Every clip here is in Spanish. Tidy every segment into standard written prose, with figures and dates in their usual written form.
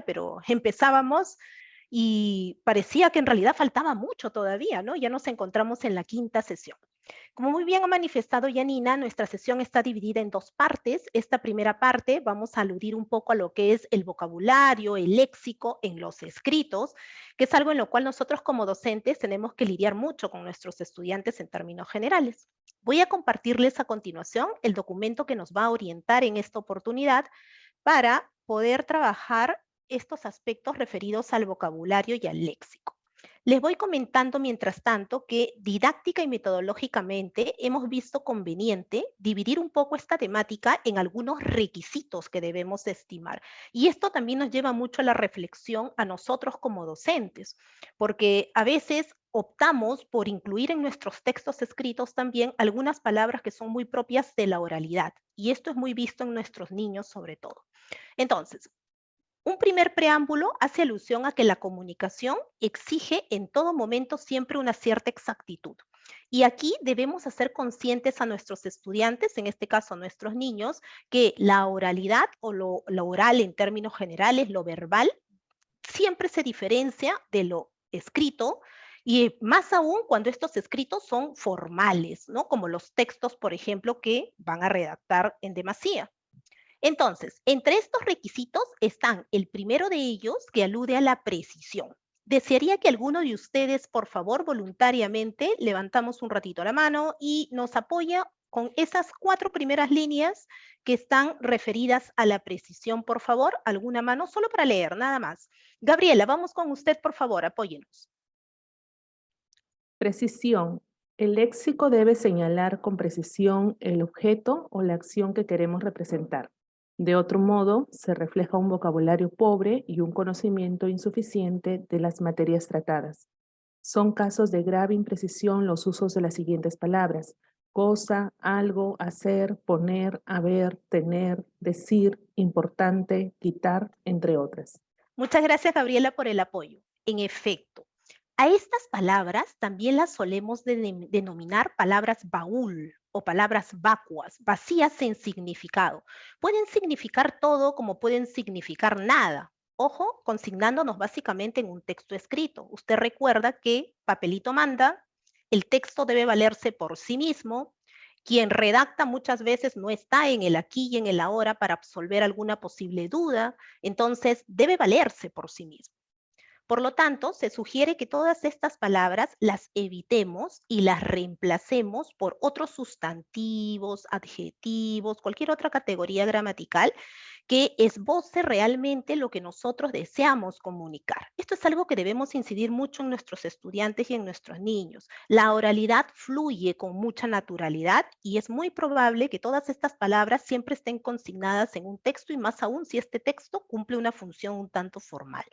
Pero empezábamos y parecía que en realidad faltaba mucho todavía, ¿no? Ya nos encontramos en la quinta sesión. Como muy bien ha manifestado Yanina, nuestra sesión está dividida en dos partes. Esta primera parte vamos a aludir un poco a lo que es el vocabulario, el léxico en los escritos, que es algo en lo cual nosotros como docentes tenemos que lidiar mucho con nuestros estudiantes en términos generales. Voy a compartirles a continuación el documento que nos va a orientar en esta oportunidad para poder trabajar estos aspectos referidos al vocabulario y al léxico. Les voy comentando mientras tanto que didáctica y metodológicamente hemos visto conveniente dividir un poco esta temática en algunos requisitos que debemos estimar. Y esto también nos lleva mucho a la reflexión a nosotros como docentes, porque a veces optamos por incluir en nuestros textos escritos también algunas palabras que son muy propias de la oralidad. Y esto es muy visto en nuestros niños sobre todo. Entonces, un primer preámbulo hace alusión a que la comunicación exige en todo momento siempre una cierta exactitud. Y aquí debemos hacer conscientes a nuestros estudiantes, en este caso a nuestros niños, que la oralidad o lo oral en términos generales, lo verbal, siempre se diferencia de lo escrito y más aún cuando estos escritos son formales, ¿no? Como los textos, por ejemplo, que van a redactar en demasía. Entonces, entre estos requisitos están el primero de ellos, que alude a la precisión. Desearía que alguno de ustedes, por favor, voluntariamente, levantamos un ratito la mano y nos apoya con esas 4 primeras líneas que están referidas a la precisión, por favor. Alguna mano, solo para leer, nada más. Gabriela, vamos con usted, por favor, apóyenos. Precisión. El léxico debe señalar con precisión el objeto o la acción que queremos representar. De otro modo, se refleja un vocabulario pobre y un conocimiento insuficiente de las materias tratadas. Son casos de grave imprecisión los usos de las siguientes palabras: cosa, algo, hacer, poner, haber, tener, decir, importante, quitar, entre otras. Muchas gracias, Gabriela, por el apoyo. En efecto, a estas palabras también las solemos denominar palabras baúl o palabras vacuas, vacías en significado. Pueden significar todo como pueden significar nada. Ojo, consignándonos básicamente en un texto escrito. Usted recuerda que papelito manda, el texto debe valerse por sí mismo. Quien redacta muchas veces no está en el aquí y en el ahora para absolver alguna posible duda, entonces debe valerse por sí mismo. Por lo tanto, se sugiere que todas estas palabras las evitemos y las reemplacemos por otros sustantivos, adjetivos, cualquier otra categoría gramatical que esboce realmente lo que nosotros deseamos comunicar. Esto es algo que debemos incidir mucho en nuestros estudiantes y en nuestros niños. La oralidad fluye con mucha naturalidad y es muy probable que todas estas palabras siempre estén consignadas en un texto y más aún si este texto cumple una función un tanto formal.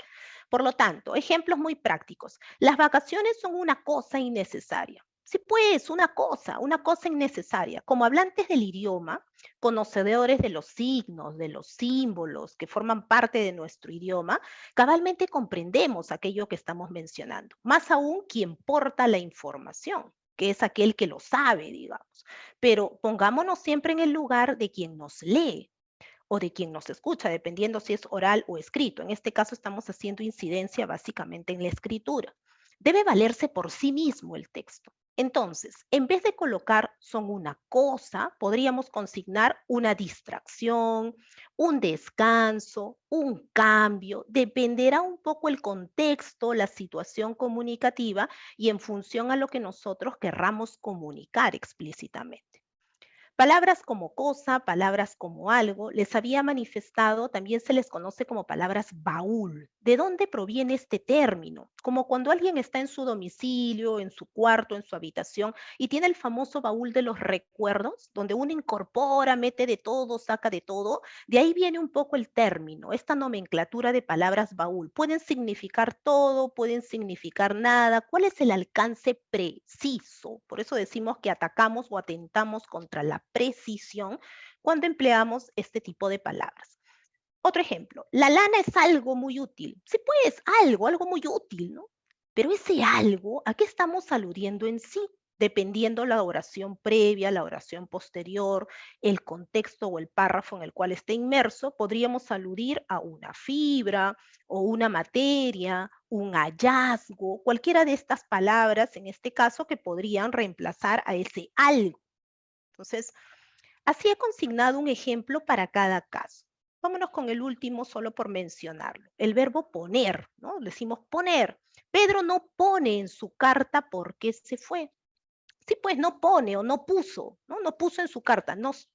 Por lo tanto, ejemplos muy prácticos. Las vacaciones son una cosa innecesaria. Sí, pues, una cosa innecesaria. Como hablantes del idioma, conocedores de los signos, de los símbolos que forman parte de nuestro idioma, cabalmente comprendemos aquello que estamos mencionando. Más aún quien porta la información, que es aquel que lo sabe, digamos. Pero pongámonos siempre en el lugar de quien nos lee o de quien nos escucha, dependiendo si es oral o escrito. En este caso estamos haciendo incidencia básicamente en la escritura. Debe valerse por sí mismo el texto. Entonces, en vez de colocar son una cosa, podríamos consignar una distracción, un descanso, un cambio. Dependerá un poco el contexto, la situación comunicativa y en función a lo que nosotros querramos comunicar explícitamente. Palabras como cosa, palabras como algo, les había manifestado, también se les conoce como palabras baúl. ¿De dónde proviene este término? Como cuando alguien está en su domicilio, en su cuarto, en su habitación y tiene el famoso baúl de los recuerdos, donde uno incorpora, mete de todo, saca de todo. De ahí viene un poco el término, esta nomenclatura de palabras baúl. Pueden significar todo, pueden significar nada. ¿Cuál es el alcance preciso? Por eso decimos que atacamos o atentamos contra la precisión cuando empleamos este tipo de palabras. Otro ejemplo, la lana es algo muy útil. Sí, pues, algo muy útil, ¿no? Pero ese algo, ¿a qué estamos aludiendo en sí? Dependiendo la oración previa, la oración posterior, el contexto o el párrafo en el cual esté inmerso, podríamos aludir a una fibra o una materia, un hallazgo, cualquiera de estas palabras, en este caso, que podrían reemplazar a ese algo. Entonces, así he consignado un ejemplo para cada caso. Vámonos con el último solo por mencionarlo. El verbo poner, ¿no? Decimos poner. Pedro no pone en su carta por qué se fue. Sí, pues no pone o no puso, ¿no? No puso en su carta. Nos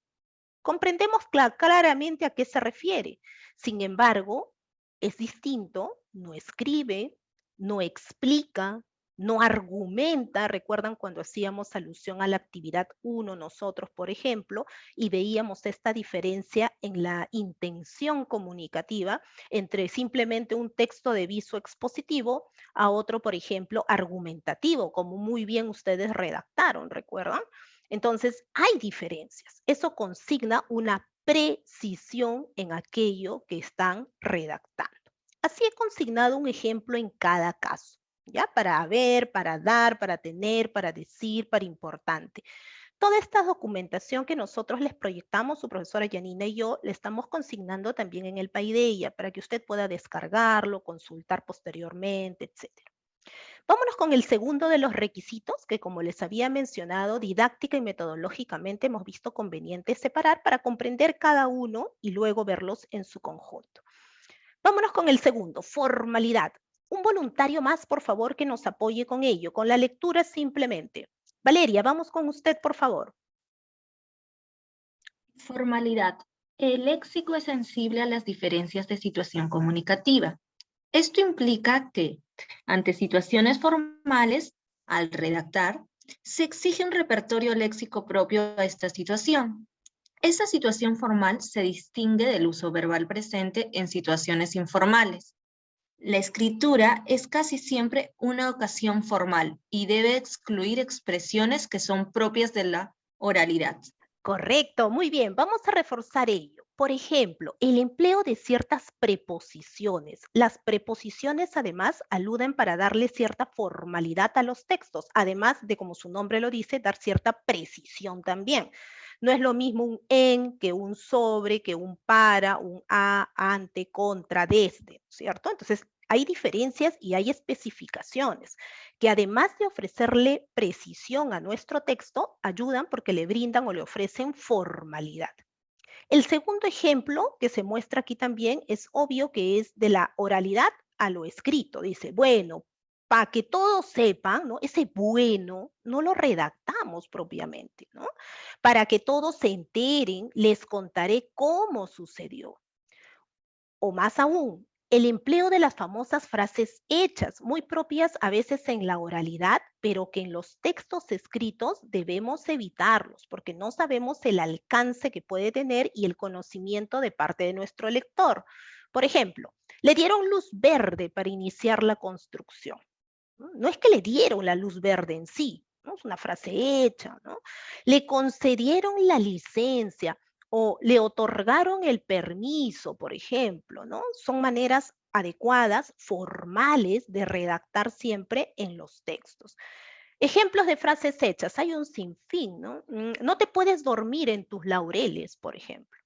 comprendemos claramente a qué se refiere. Sin embargo, es distinto, no escribe, no explica, no argumenta. ¿Recuerdan cuando hacíamos alusión a la actividad 1 nosotros, por ejemplo, y veíamos esta diferencia en la intención comunicativa entre simplemente un texto de viso expositivo a otro, por ejemplo, argumentativo, como muy bien ustedes redactaron, ¿recuerdan? Entonces, hay diferencias. Eso consigna una precisión en aquello que están redactando. Así he consignado un ejemplo en cada caso, ¿ya? Para ver, para dar, para tener, para decir, para importante. Toda esta documentación que nosotros les proyectamos, su profesora Janina y yo, le estamos consignando también en el Paideia para que usted pueda descargarlo, consultar posteriormente, etcétera. Vámonos con el segundo de los requisitos que, como les había mencionado, didáctica y metodológicamente hemos visto conveniente separar para comprender cada uno y luego verlos en su conjunto. Vámonos con el segundo, formalidad. Un voluntario más, por favor, que nos apoye con ello, con la lectura simplemente. Valeria, vamos con usted, por favor. Formalidad. El léxico es sensible a las diferencias de situación comunicativa. Esto implica que, ante situaciones formales, al redactar, se exige un repertorio léxico propio a esta situación. Esta situación formal se distingue del uso verbal presente en situaciones informales. La escritura es casi siempre una ocasión formal y debe excluir expresiones que son propias de la oralidad. Correcto, muy bien. Vamos a reforzar ello. Por ejemplo, el empleo de ciertas preposiciones. Las preposiciones además aluden para darle cierta formalidad a los textos, además de, como su nombre lo dice, dar cierta precisión también. No es lo mismo un en que un sobre, que un para, un a, ante, contra, desde, ¿cierto? Entonces, hay diferencias y hay especificaciones que además de ofrecerle precisión a nuestro texto, ayudan porque le brindan o le ofrecen formalidad. El segundo ejemplo que se muestra aquí también es obvio que es de la oralidad a lo escrito. Dice, bueno, para que todos sepan, ¿no? Ese bueno no lo redactamos propiamente, ¿no? Para que todos se enteren, les contaré cómo sucedió. O más aún, el empleo de las famosas frases hechas, muy propias a veces en la oralidad, pero que en los textos escritos debemos evitarlos porque no sabemos el alcance que puede tener y el conocimiento de parte de nuestro lector. Por ejemplo, le dieron luz verde para iniciar la construcción. No es que le dieron la luz verde en sí, ¿no? Es una frase hecha, ¿no? Le concedieron la licencia o le otorgaron el permiso, por ejemplo, ¿no? Son maneras adecuadas, formales, de redactar siempre en los textos. Ejemplos de frases hechas, hay un sinfín, ¿no? No te puedes dormir en tus laureles, por ejemplo.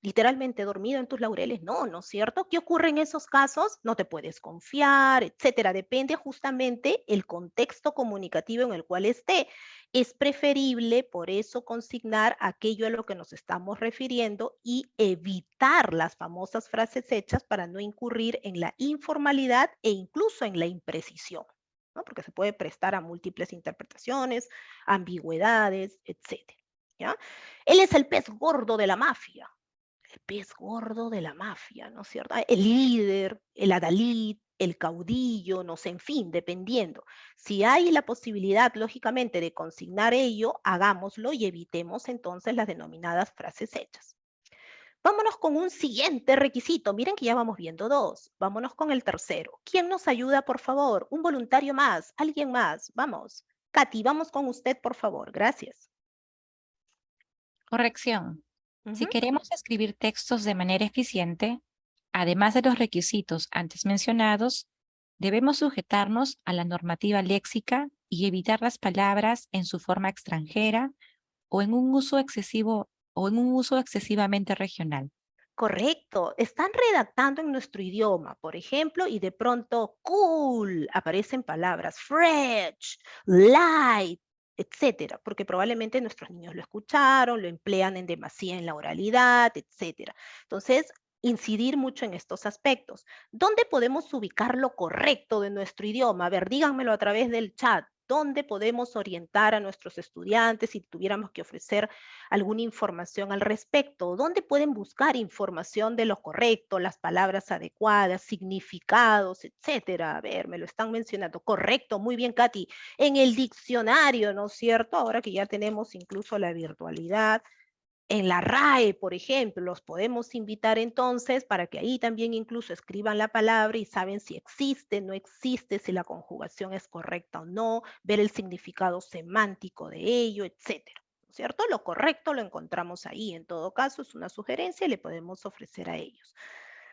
Literalmente dormido en tus laureles, no, ¿no es cierto? ¿Qué ocurre en esos casos? No te puedes confiar, etcétera. Depende justamente el contexto comunicativo en el cual esté. Es preferible, por eso, consignar aquello a lo que nos estamos refiriendo y evitar las famosas frases hechas para no incurrir en la informalidad e incluso en la imprecisión, ¿no? Porque se puede prestar a múltiples interpretaciones, ambigüedades, etcétera. ¿Ya? Él es el pez gordo de la mafia, el pez gordo de la mafia, ¿no es cierto? El líder, el adalid, el caudillo, no sé, en fin, dependiendo. Si hay la posibilidad, lógicamente, de consignar ello, hagámoslo y evitemos entonces las denominadas frases hechas. Vámonos con un siguiente requisito. Miren que ya vamos viendo dos. Vámonos con el tercero. ¿Quién nos ayuda, por favor? Un voluntario más, alguien más. Vamos. Katy, vamos con usted, por favor. Gracias. Corrección. Si Ujú. queremos escribir textos de manera eficiente, además de los requisitos antes mencionados, Debemos sujetarnos a la normativa léxica y evitar las palabras en su forma extranjera o en un uso excesivo o en un uso excesivamente regional. Correcto, están redactando en nuestro idioma, por ejemplo, y de pronto cool, aparecen palabras fresh, light, etcétera, porque probablemente nuestros niños lo escucharon, lo emplean en demasía en la oralidad, etcétera. Entonces, incidir mucho en estos aspectos. ¿Dónde podemos ubicar lo correcto de nuestro idioma? A ver, díganmelo a través del chat. ¿Dónde podemos orientar a nuestros estudiantes si tuviéramos que ofrecer alguna información al respecto? ¿Dónde pueden buscar información de lo correcto, las palabras adecuadas, significados, etcétera? A ver, me lo están mencionando. Correcto, muy bien, Katy. En el diccionario, ¿no es cierto? Ahora que ya tenemos incluso la virtualidad. En la RAE, por ejemplo, los podemos invitar entonces para que ahí también incluso escriban la palabra y saben si existe, no existe, si la conjugación es correcta o no, ver el significado semántico de ello, etcétera. ¿Cierto? Lo correcto lo encontramos ahí. En todo caso, es una sugerencia y le podemos ofrecer a ellos.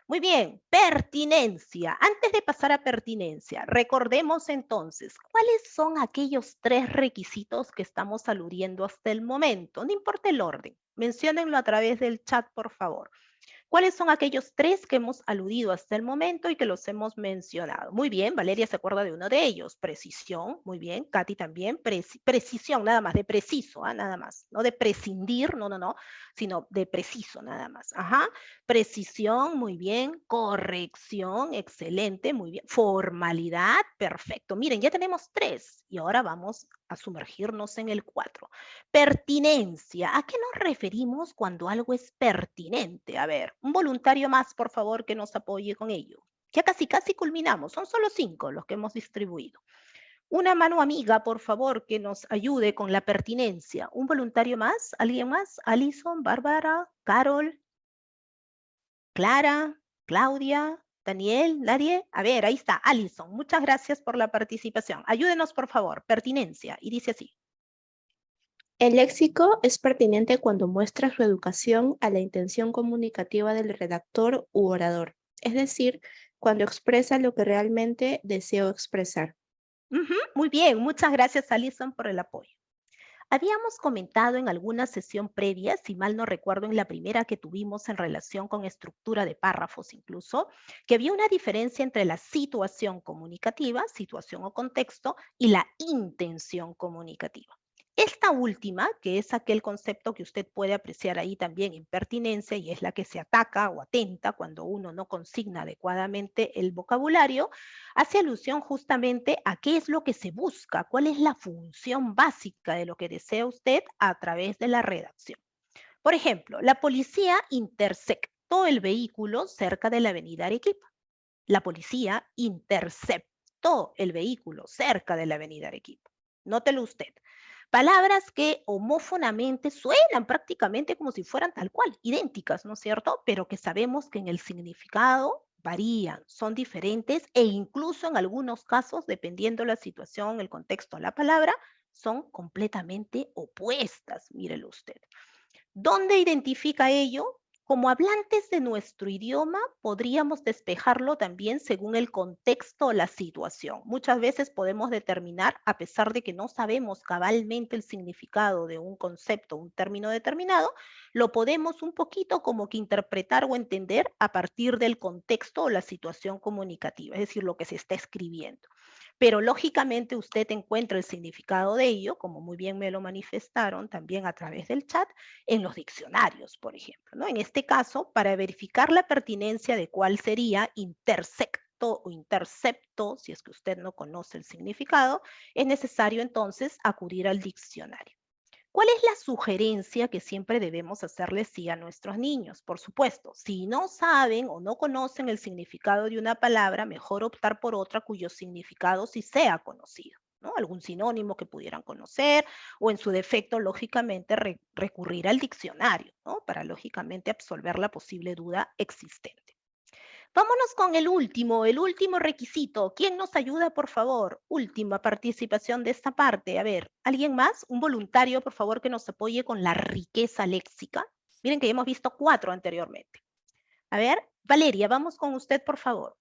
Muy bien, pertinencia. Antes de pasar a pertinencia, recordemos entonces, ¿cuáles son aquellos 3 requisitos que estamos aludiendo hasta el momento? No importa el orden, menciónenlo a través del chat, por favor. ¿Cuáles son aquellos 3 que hemos aludido hasta el momento y que los hemos mencionado? Muy bien, Valeria se acuerda de uno de ellos. Precisión, muy bien. Katy también. Precisión, nada más, de preciso, nada más. No de prescindir, no, sino de preciso, nada más. Ajá. Precisión, muy bien. Corrección, excelente, muy bien. Formalidad, perfecto. Miren, ya tenemos 3 y ahora vamos a sumergirnos en el 4. Pertinencia. ¿A qué nos referimos cuando algo es pertinente? A ver, un voluntario más, por favor, que nos apoye con ello. Ya casi culminamos. Son solo 5 los que hemos distribuido. Una mano amiga, por favor, que nos ayude con la pertinencia. ¿Un voluntario más? ¿Alguien más? Alison, Bárbara, Carol, Clara, Claudia, Daniel, nadie. A ver, ahí está, Alison. Muchas gracias por la participación. Ayúdenos, por favor. Pertinencia. Y dice así. El léxico es pertinente cuando muestra su educación a la intención comunicativa del redactor u orador, es decir, cuando expresa lo que realmente deseo expresar. Muy bien, muchas gracias, Alison, por el apoyo. Habíamos comentado en alguna sesión previa, si mal no recuerdo en la primera que tuvimos en relación con estructura de párrafos incluso, que había una diferencia entre la situación comunicativa, situación o contexto, y la intención comunicativa. Esta última, que es aquel concepto que usted puede apreciar ahí también en pertinencia y es la que se ataca o atenta cuando uno no consigna adecuadamente el vocabulario, hace alusión justamente a qué es lo que se busca, cuál es la función básica de lo que desea usted a través de la redacción. Por ejemplo, la policía interceptó el vehículo cerca de la avenida Arequipa. La policía interceptó el vehículo cerca de la avenida Arequipa. Nótelo usted. Palabras que homófonamente suenan prácticamente como si fueran tal cual, idénticas, ¿no es cierto? Pero que sabemos que en el significado varían, son diferentes e incluso en algunos casos, dependiendo la situación, el contexto, la palabra, son completamente opuestas, mírelo usted. ¿Dónde identifica ello? Como hablantes de nuestro idioma, podríamos despejarlo también según el contexto o la situación. Muchas veces podemos determinar, a pesar de que no sabemos cabalmente el significado de un concepto, un término determinado, lo podemos un poquito como que interpretar o entender a partir del contexto o la situación comunicativa, es decir, lo que se está escribiendo. Pero lógicamente usted encuentra el significado de ello, como muy bien me lo manifestaron también a través del chat, en los diccionarios, por ejemplo, ¿no? En este caso, para verificar la pertinencia de cuál sería intersecto o intercepto, si es que usted no conoce el significado, es necesario entonces acudir al diccionario. ¿Cuál es la sugerencia que siempre debemos hacerles sí a nuestros niños? Por supuesto, si no saben o no conocen el significado de una palabra, mejor optar por otra cuyo significado sí sea conocido, ¿no? Algún sinónimo que pudieran conocer o en su defecto, lógicamente, recurrir al diccionario, ¿no? Para, lógicamente, absolver la posible duda existente. Vámonos con el último requisito. ¿Quién nos ayuda, por favor? Última participación de esta parte. A ver, ¿alguien más? Un voluntario, por favor, que nos apoye con la riqueza léxica. Miren que ya hemos visto 4 anteriormente. A ver, Valeria, vamos con usted, por favor.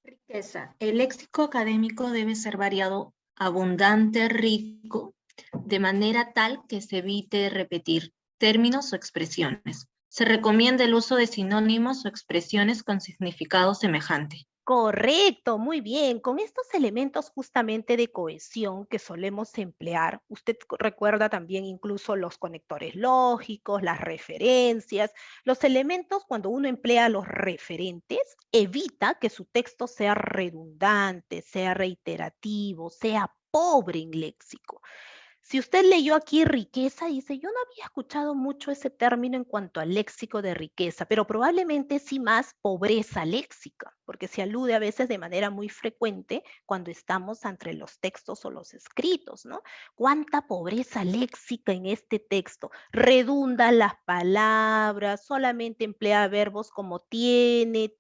Riqueza. El léxico académico debe ser variado, abundante, rico, de manera tal que se evite repetir términos o expresiones. Se recomienda el uso de sinónimos o expresiones con significado semejante. Correcto, muy bien. Con estos elementos justamente de cohesión que solemos emplear, usted recuerda también incluso los conectores lógicos, las referencias, los elementos cuando uno emplea los referentes, evita que su texto sea redundante, sea reiterativo, sea pobre en léxico. Si usted leyó aquí riqueza, dice, yo no había escuchado mucho ese término en cuanto al léxico de riqueza, pero probablemente sí más pobreza léxica, porque se alude a veces de manera muy frecuente cuando estamos entre los textos o los escritos, ¿no? ¿Cuánta pobreza léxica en este texto? Redunda las palabras, solamente emplea verbos como tiene,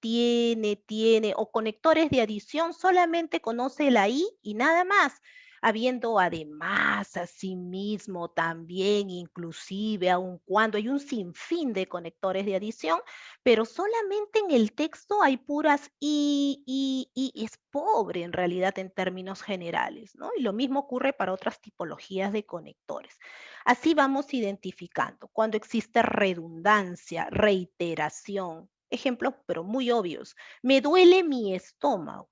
o conectores de adición, solamente conoce la i y nada más habiendo además, asimismo, también, inclusive, aun cuando hay un sinfín de conectores de adición, pero solamente en el texto hay puras y es pobre en realidad en términos generales, ¿no? Y lo mismo ocurre para otras tipologías de conectores. Así vamos identificando cuando existe redundancia, reiteración. Ejemplos, pero muy obvios. Me duele mi estómago.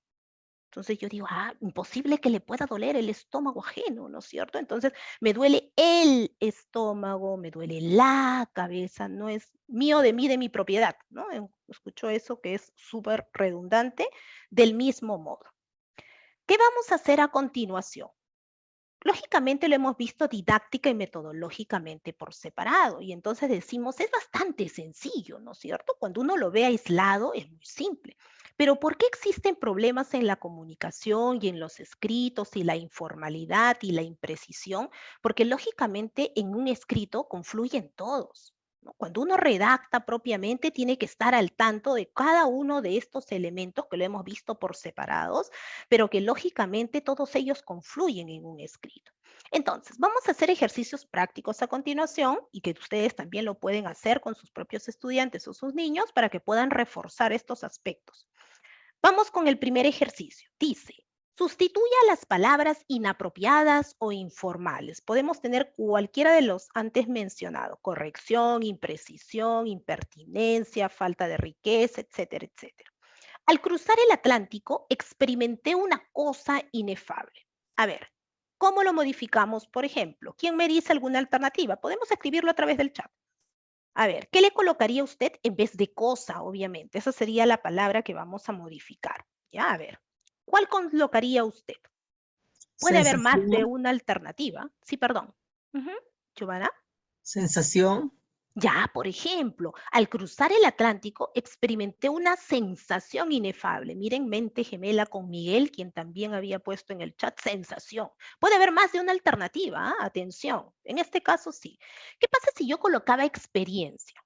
Entonces yo digo, imposible que le pueda doler el estómago ajeno, ¿no es cierto? Entonces me duele el estómago, me duele la cabeza, no es mío, de mí, de mi propiedad, ¿no? Escucho eso que es súper redundante, del mismo modo. ¿Qué vamos a hacer a continuación? Lógicamente lo hemos visto didáctica y metodológicamente por separado, y entonces decimos, es bastante sencillo, ¿no es cierto? Cuando uno lo ve aislado es muy simple. Pero ¿por qué existen problemas en la comunicación y en los escritos y la informalidad y la imprecisión? Porque lógicamente en un escrito confluyen todos, ¿no? Cuando uno redacta propiamente tiene que estar al tanto de cada uno de estos elementos que lo hemos visto por separados, pero que lógicamente todos ellos confluyen en un escrito. Entonces, vamos a hacer ejercicios prácticos a continuación y que ustedes también lo pueden hacer con sus propios estudiantes o sus niños para que puedan reforzar estos aspectos. Vamos con el primer ejercicio. Dice, sustituya las palabras inapropiadas o informales. Podemos tener cualquiera de los antes mencionados, corrección, imprecisión, impertinencia, falta de riqueza, etcétera, etcétera. Al cruzar el Atlántico, experimenté una cosa inefable. A ver, ¿cómo lo modificamos, por ejemplo? ¿Quién me dice alguna alternativa? Podemos escribirlo a través del chat. A ver, ¿qué le colocaría usted en vez de cosa, obviamente? Esa sería la palabra que vamos a modificar. Ya, a ver, ¿cuál colocaría usted? Puede haber más de Sensación, una alternativa. Sí, perdón. Giovanna. sensación, Ya, por ejemplo, al cruzar el Atlántico experimenté una sensación inefable. Miren, mente gemela con Miguel, quien también había puesto en el chat sensación. Puede haber más de una alternativa, atención. En este caso sí. ¿Qué pasa si yo colocaba experiencia?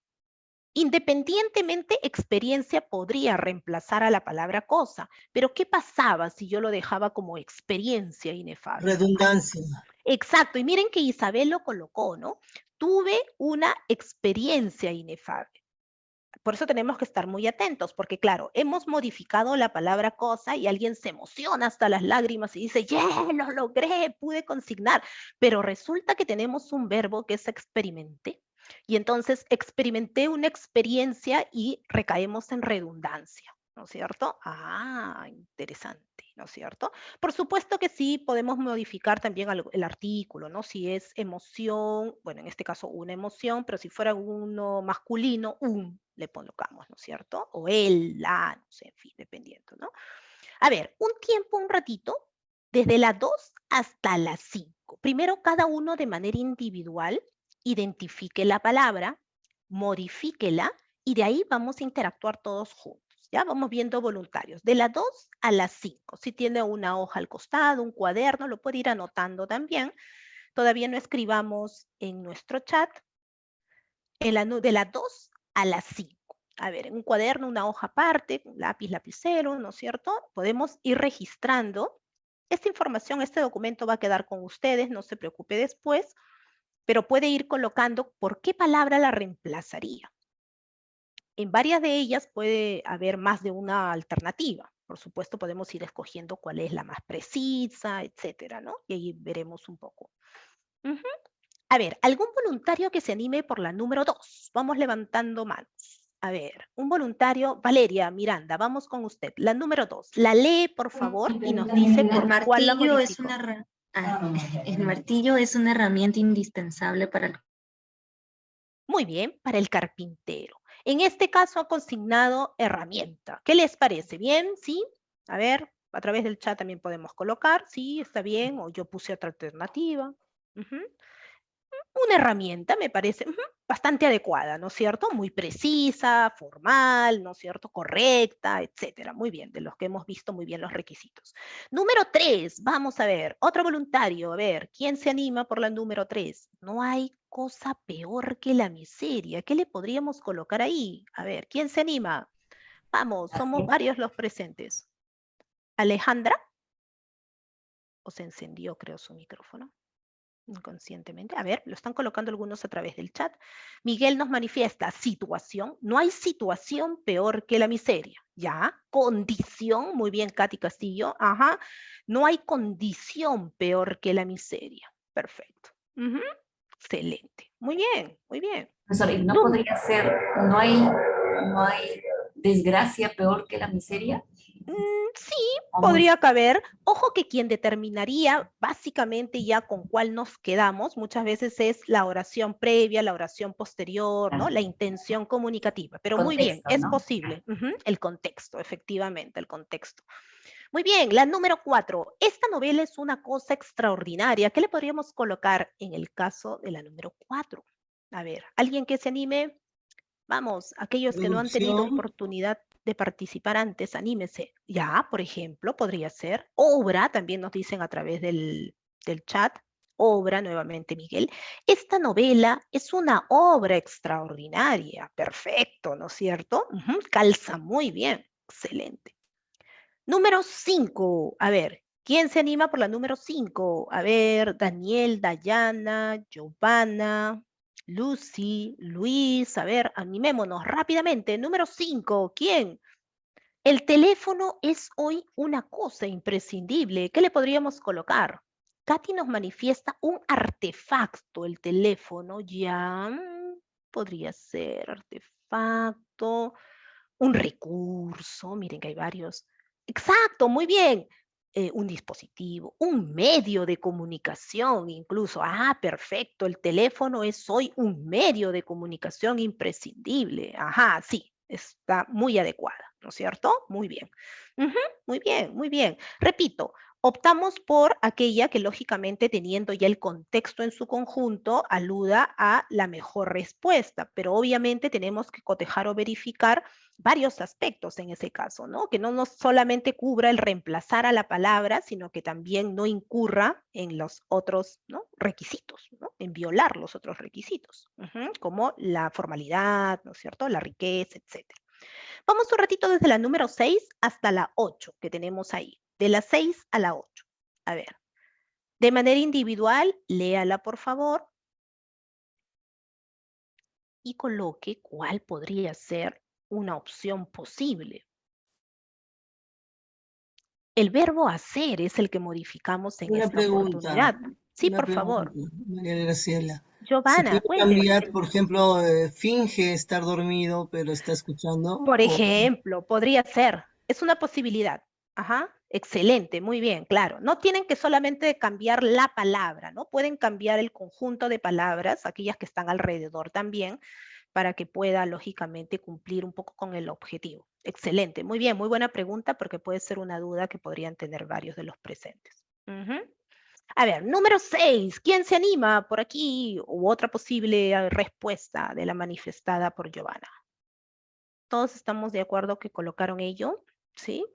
Independientemente, experiencia podría reemplazar a la palabra cosa, pero ¿qué pasaba si yo lo dejaba como experiencia inefable? redundancia, Exacto, y miren que Isabel lo colocó, ¿no? Tuve una experiencia inefable. Por eso tenemos que estar muy atentos, porque claro, hemos modificado la palabra cosa y alguien se emociona hasta las lágrimas y dice, ¡yeah, lo logré, pude consignar! Pero resulta que tenemos un verbo que es experimenté. Y entonces experimenté una experiencia y recaemos en redundancia, ¿no es cierto? Interesante, ¿no es cierto? Por supuesto que sí, podemos modificar también el artículo, ¿no? Si es emoción, bueno, en este caso una emoción, pero si fuera uno masculino, le colocamos, ¿no es cierto? O él, la, no sé, en fin, dependiendo, ¿no? A ver, un tiempo, un ratito, desde las 2 hasta las 5. Primero, cada uno de manera individual identifique la palabra, modifíquela y de ahí vamos a interactuar todos juntos. Ya vamos viendo voluntarios. De las 2 a las 5. Si tiene una hoja al costado, un cuaderno, lo puede ir anotando también. Todavía no escribamos en nuestro chat. De las 2 a las 5. A ver, en un cuaderno, una hoja aparte, un lápiz, lapicero, ¿no es cierto? Podemos ir registrando. Esta información, este documento va a quedar con ustedes, no se preocupe después, pero puede ir colocando por qué palabra la reemplazaría. En varias de ellas puede haber más de una alternativa. Por supuesto, podemos ir escogiendo cuál es la más precisa, etcétera, ¿no? Y ahí veremos un poco. Ujú. A ver, ¿algún voluntario que se anime por la número 2? Vamos levantando manos. A ver, un voluntario, Valeria Miranda, vamos con usted. La número 2. La lee, por favor, y nos dice El por cuál la martillo es modificó. el martillo es una herramienta indispensable para el... Muy bien, para el carpintero. En este caso ha consignado herramienta. ¿Qué les parece? ¿Bien? ¿Sí? A ver, a través del chat también podemos colocar. Sí, está bien. O yo puse otra alternativa. Ujú. Una herramienta me parece bastante adecuada, ¿no es cierto? Muy precisa, formal, ¿no es cierto? Correcta, etcétera. Muy bien, de los que hemos visto muy bien los requisitos. Número 3, vamos a ver, otro voluntario, a ver, ¿quién se anima por la número 3? No hay cosa peor que la miseria. ¿Qué le podríamos colocar ahí? A ver, ¿quién se anima? Vamos, somos varios los presentes. ¿Alejandra? ¿O se encendió, creo, su micrófono? Inconscientemente. A ver, lo están colocando algunos a través del chat. Miguel nos manifiesta situación. No hay situación peor que la miseria. ¿Ya? Condición. Muy bien, Katy Castillo. Ajá. No hay condición peor que la miseria. Perfecto. Ujú. Excelente. Muy bien, muy bien. Profesor, ¿y no Num- podría ser, no hay desgracia peor que la miseria? Sí, O muy- podría caber. Ojo que quien determinaría básicamente ya con cuál nos quedamos muchas veces es la oración previa, la oración posterior, ¿no? La intención comunicativa. Pero muy bien, contexto, es ¿no? posible. Ujú. El contexto, efectivamente, el contexto. Muy bien, la número 4. Esta novela es una cosa extraordinaria. ¿Qué le podríamos colocar en el caso de la número 4? A ver, ¿alguien que se anime? Vamos, aquellos que no han tenido Producción, oportunidad de participar antes, anímese. Ya, por ejemplo, podría ser. Obra, también nos dicen a través del chat. Obra, nuevamente, Miguel. Esta novela es una obra extraordinaria. Perfecto, ¿no es cierto? Ujú, calza muy bien. Excelente. Número 5. A ver, ¿quién se anima por la número 5? A ver, Daniel, Dayana, Giovanna, Lucy, Luis. A ver, animémonos rápidamente. Número 5. ¿Quién? El teléfono es hoy una cosa imprescindible. ¿Qué le podríamos colocar? Katy nos manifiesta un artefacto, el teléfono. Ya, podría ser artefacto, un recurso. Miren que hay varios. Exacto, muy bien. Un dispositivo, un medio de comunicación incluso. Ah, perfecto. El teléfono es hoy un medio de comunicación imprescindible. Ajá, sí, está muy adecuada, ¿no es cierto? Muy bien. Ujú, muy bien, muy bien. Repito, optamos por aquella que lógicamente teniendo ya el contexto en su conjunto aluda a la mejor respuesta, pero obviamente tenemos que cotejar o verificar varios aspectos en ese caso, ¿no? Que no nos solamente cubra el reemplazar a la palabra, sino que también no incurra en los otros, ¿no? Requisitos, ¿no? En violar los otros requisitos, como la formalidad, ¿no es cierto? La riqueza, etcétera. Vamos un ratito desde la número 6 hasta la 8 que tenemos ahí. De la 6 a la 8. A ver, de manera individual, léala por favor y coloque cuál podría ser una opción posible. El verbo hacer es el que modificamos en una esta pregunta, oportunidad. Sí, por favor. María Graciela. Se Giovanna, puede cuénteme. cambiar, por ejemplo, finge estar dormido, pero está escuchando, Por o ejemplo, podría ser. Es una posibilidad. Ajá. Excelente, muy bien, claro. No tienen que solamente cambiar la palabra, ¿no? Pueden cambiar el conjunto de palabras, aquellas que están alrededor también, para que pueda, lógicamente, cumplir un poco con el objetivo. Excelente, muy bien, muy buena pregunta porque puede ser una duda que podrían tener varios de los presentes. Ujú. A ver, número 6. ¿Quién se anima por aquí? U otra posible respuesta de la manifestada por Giovanna. ¿Todos estamos de acuerdo que colocaron ello? ¿Sí?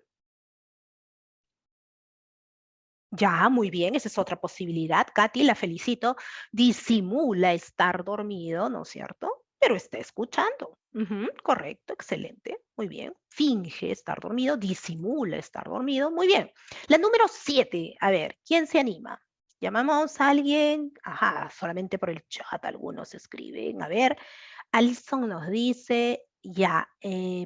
Ya, muy bien, esa es otra posibilidad. Katy, la felicito. Disimula estar dormido, ¿no es cierto? Pero está escuchando. Ujú, correcto, excelente. Muy bien. Finge estar dormido, disimula estar dormido. Muy bien. La número 7. A ver, ¿quién se anima? ¿Llamamos a alguien? Ajá, solamente por el chat algunos escriben. A ver, Alison nos dice, ya,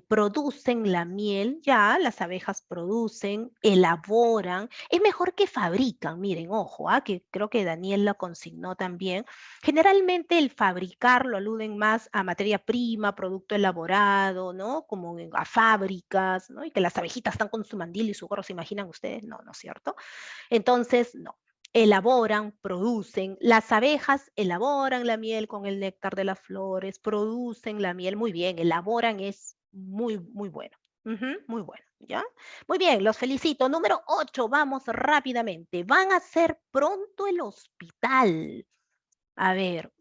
producen la miel, ya, las abejas producen, elaboran, es mejor que fabrican, miren, ojo, que creo que Daniel lo consignó también. Generalmente el fabricar lo aluden más a materia prima, producto elaborado, ¿no? Como a fábricas, ¿no? Y que las abejitas están con su mandil y su gorro, ¿se imaginan ustedes? No, no es cierto. Entonces, no. Elaboran, producen. Las abejas elaboran la miel con el néctar de las flores, producen la miel muy bien, elaboran es muy, muy bueno. Muy bueno, ¿ya? Muy bien, los felicito. Número 8, vamos rápidamente. Van a hacer pronto el hospital. A ver,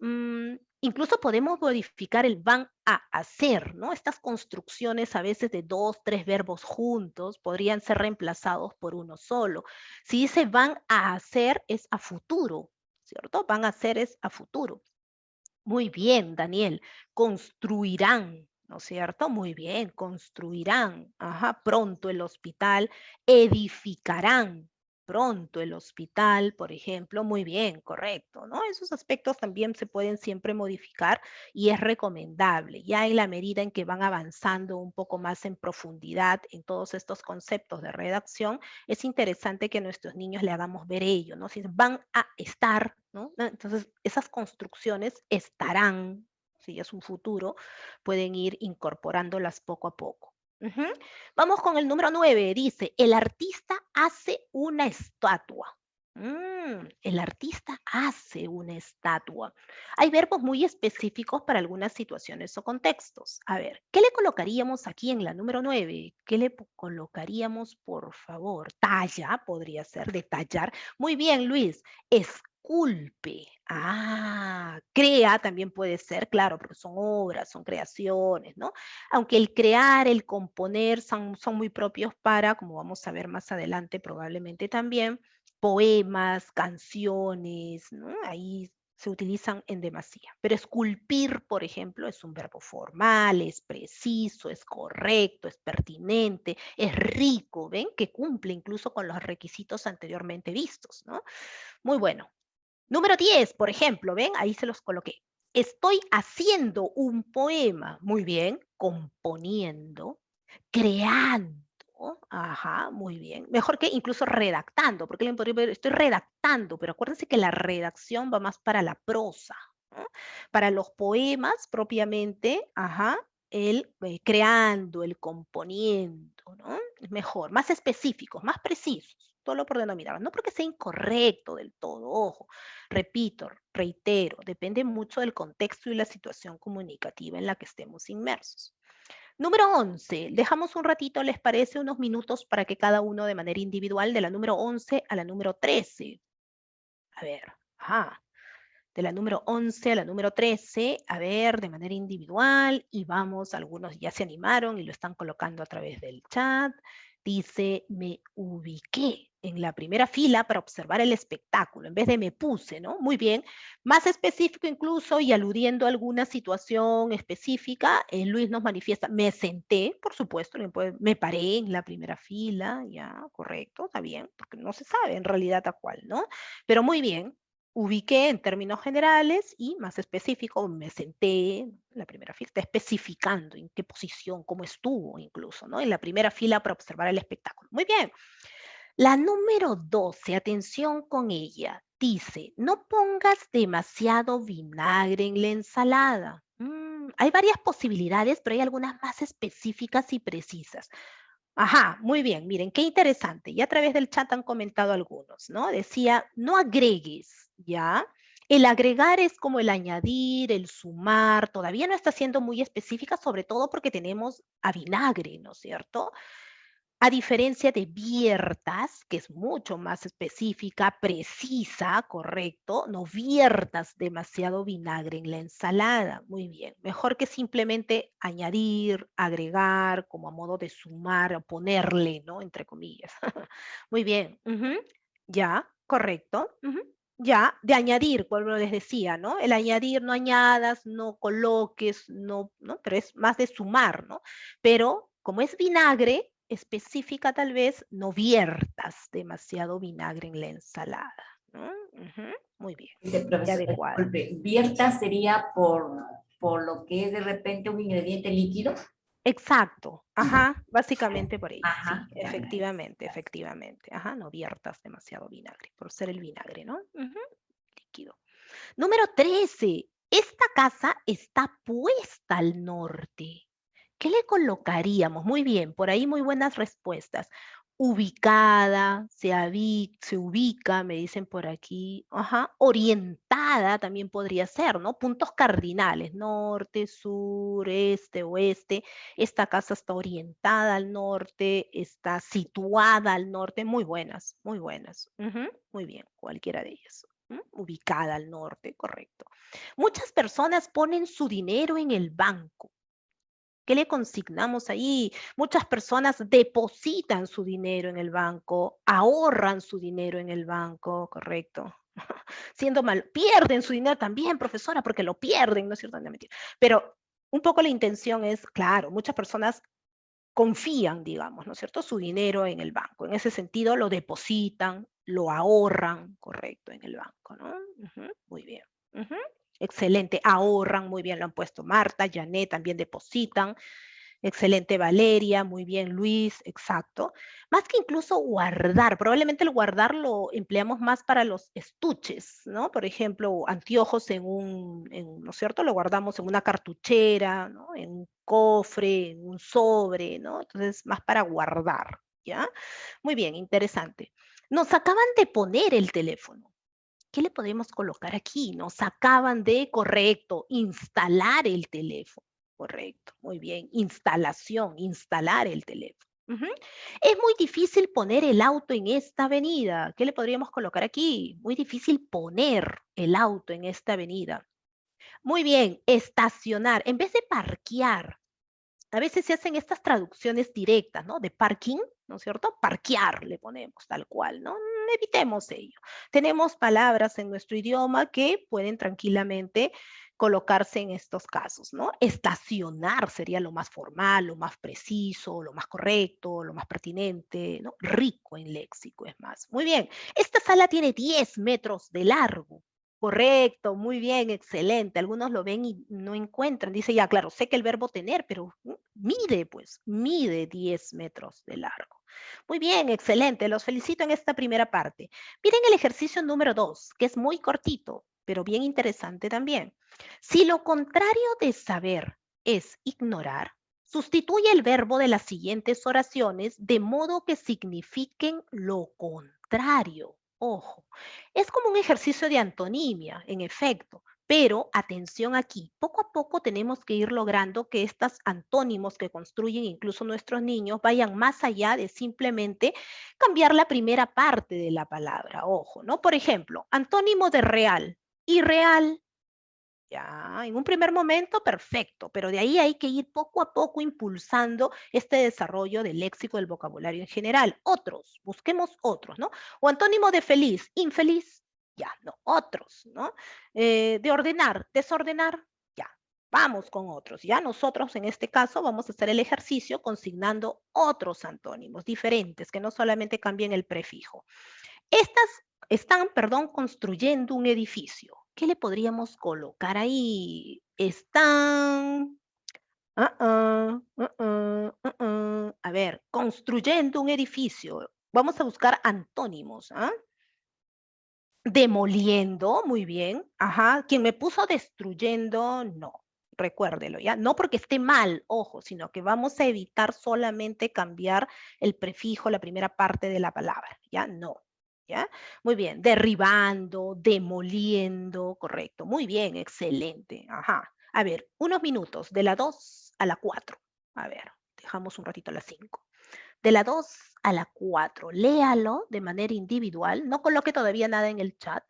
incluso podemos modificar el van a hacer, ¿no? Estas construcciones a veces de 2, 3 verbos juntos podrían ser reemplazados por uno solo. Si dice van a hacer es a futuro, ¿cierto? Van a hacer es a futuro. Muy bien, Daniel. Construirán, ¿no es cierto? Muy bien, construirán. Ajá, pronto el hospital. Edificarán pronto el hospital, por ejemplo. Muy bien, correcto, ¿no? Esos aspectos también se pueden siempre modificar y es recomendable, ya en la medida en que van avanzando un poco más en profundidad en todos estos conceptos de redacción, es interesante que a nuestros niños le hagamos ver ello, ¿no? Si van a estar, ¿no? Entonces, esas construcciones estarán, si es un futuro, pueden ir incorporándolas poco a poco. Vamos con el número 9. Dice, el artista hace una estatua. El artista hace una estatua. Hay verbos muy específicos para algunas situaciones o contextos. A ver, ¿qué le colocaríamos aquí en la número 9? ¿Qué le colocaríamos, por favor? Talla, podría ser, detallar. Muy bien, Luis. Esculpe. Crea también puede ser, claro, porque son obras, son creaciones, ¿no? Aunque el crear, el componer son muy propios para, como vamos a ver más adelante probablemente también, poemas, canciones, ¿no? Ahí se utilizan en demasía. Pero esculpir, por ejemplo, es un verbo formal, es preciso, es correcto, es pertinente, es rico, ¿ven? Que cumple incluso con los requisitos anteriormente vistos, ¿no? Muy bueno. Número 10, por ejemplo, ¿ven? Ahí se los coloqué. Estoy haciendo un poema. Muy bien. Componiendo, creando. Ajá, muy bien. Mejor que incluso redactando, porque le podría ver, estoy redactando, pero acuérdense que la redacción va más para la prosa, ¿no? Para los poemas propiamente, ajá, el creando, el componiendo, ¿no? Es mejor, más específicos, más precisos, solo por denominar, no porque sea incorrecto del todo, ojo. Repito, reitero, depende mucho del contexto y la situación comunicativa en la que estemos inmersos. Número 11, dejamos un ratito, ¿les parece? Unos minutos para que cada uno de manera individual, de la número 11 a la número 13. A ver, de la número 11 a la número 13, a ver, de manera individual, y vamos, algunos ya se animaron y lo están colocando a través del chat. Dice, me ubiqué en la primera fila para observar el espectáculo, en vez de me puse, ¿no? Muy bien. Más específico incluso y aludiendo a alguna situación específica, Luis nos manifiesta, me senté, por supuesto, me paré en la primera fila, ya, correcto, está bien, porque no se sabe en realidad a cuál, ¿no? Pero muy bien. Ubiqué en términos generales y más específico, me senté en la primera fila, está especificando en qué posición, cómo estuvo incluso, ¿no? En la primera fila para observar el espectáculo. Muy bien. La número 12, atención con ella, dice, no pongas demasiado vinagre en la ensalada. Hay varias posibilidades, pero hay algunas más específicas y precisas. Ajá, muy bien, miren, qué interesante. Y a través del chat han comentado algunos, ¿no? Decía, no agregues, ¿ya? El agregar es como el añadir, el sumar, todavía no está siendo muy específica, sobre todo porque tenemos a vinagre, ¿no es cierto? A diferencia de viertas, que es mucho más específica, precisa, correcto, no viertas demasiado vinagre en la ensalada. Muy bien, mejor que simplemente añadir, agregar, como a modo de sumar o ponerle, ¿no? Entre comillas. Muy bien, ya, correcto. Ya, de añadir, como les decía, ¿no? El añadir, no añadas, no coloques, no, ¿no? Pero es más de sumar, ¿no? Pero como es vinagre, específica tal vez, no viertas demasiado vinagre en la ensalada, ¿no? Muy bien, Profesor, adecuado. disculpe, vierta sería por por lo que es de repente un ingrediente líquido. Exacto, ajá, básicamente por ahí, sí, Ajá, ya, efectivamente, gracias. efectivamente, ajá, no viertas demasiado vinagre, por ser el vinagre, ¿no? Ujú, líquido. Número 13. Esta casa está puesta al norte. ¿Qué le colocaríamos? Muy bien, por ahí muy buenas respuestas. Ubicada, se ubica, me dicen por aquí. Ajá. Orientada también podría ser, ¿no? Puntos cardinales, norte, sur, este, oeste. Esta casa está orientada al norte, está situada al norte. Muy buenas, muy buenas. Ujú, muy bien, cualquiera de ellas. Ubicada al norte, correcto. Muchas personas ponen su dinero en el banco. ¿Qué le consignamos ahí? Muchas personas depositan su dinero en el banco, ahorran su dinero en el banco, correcto. Siendo mal, pierden su dinero también, profesora, porque lo pierden, ¿no es cierto? No, mentira. Pero un poco la intención es, claro, muchas personas confían, digamos, ¿no es cierto?, su dinero en el banco. En ese sentido, lo depositan, lo ahorran, correcto, en el banco, ¿no? Ujú, muy bien. Ujú, excelente, ahorran, muy bien, lo han puesto Marta, Janet, también depositan. Excelente, Valeria, muy bien, Luis, exacto. Más que incluso guardar, probablemente el guardar lo empleamos más para los estuches, ¿no? Por ejemplo, anteojos ¿no es cierto? Lo guardamos en una cartuchera, ¿no? En un cofre, en un sobre, ¿no? Entonces, más para guardar, ¿ya? Muy bien, interesante. Nos acaban de poner el teléfono. ¿Qué le podemos colocar aquí? Nos acaban de, correcto, instalar el teléfono. Correcto, muy bien. Instalación, instalar el teléfono. Ujú. Es muy difícil poner el auto en esta avenida. ¿Qué le podríamos colocar aquí? Muy difícil poner el auto en esta avenida. Muy bien, estacionar. En vez de parquear, a veces se hacen estas traducciones directas, ¿no? De parking, ¿no es cierto? Parquear le ponemos tal cual, ¿no? Evitemos ello. Tenemos palabras en nuestro idioma que pueden tranquilamente colocarse en estos casos, ¿no? Estacionar sería lo más formal, lo más preciso, lo más correcto, lo más pertinente, ¿no? Rico en léxico, es más. Muy bien. Esta sala tiene 10 metros de largo. Correcto, muy bien, excelente. Algunos lo ven y no encuentran. Dice, ya, claro, sé que el verbo tener, pero mide, pues, mide 10 metros de largo. Muy bien, excelente. Los felicito en esta primera parte. Miren el ejercicio número 2, que es muy cortito, pero bien interesante también. Si lo contrario de saber es ignorar, sustituye el verbo de las siguientes oraciones de modo que signifiquen lo contrario. Ojo, es como un ejercicio de antonimia, en efecto, pero atención aquí, poco a poco tenemos que ir logrando que estos antónimos que construyen incluso nuestros niños vayan más allá de simplemente cambiar la primera parte de la palabra. Ojo, ¿no? Por ejemplo, antónimo de real, irreal. Ya, en un primer momento, perfecto, pero de ahí hay que ir poco a poco impulsando este desarrollo del léxico, del vocabulario en general. Otros, busquemos otros, ¿no? O antónimo de feliz, infeliz, ya, no, otros, ¿no? De ordenar, desordenar, ya, vamos con otros. Ya nosotros en este caso vamos a hacer el ejercicio consignando otros antónimos diferentes, que no solamente cambien el prefijo. Estas están, perdón, construyendo un edificio. ¿Qué le podríamos colocar ahí? Están, a ver, construyendo un edificio. Vamos a buscar antónimos, ¿ah? Demoliendo, muy bien. Ajá. Quien me puso destruyendo, no. Recuérdelo, ¿ya? No porque esté mal, ojo, sino que vamos a evitar solamente cambiar el prefijo, la primera parte de la palabra, ¿ya? No, ¿ya? Muy bien, derribando, demoliendo, correcto. Muy bien, excelente. Ajá. A ver, unos minutos, de la 2 a la 4. A ver, dejamos un ratito a las 5. De la 2 a la 4, léalo de manera individual, no coloque todavía nada en el chat,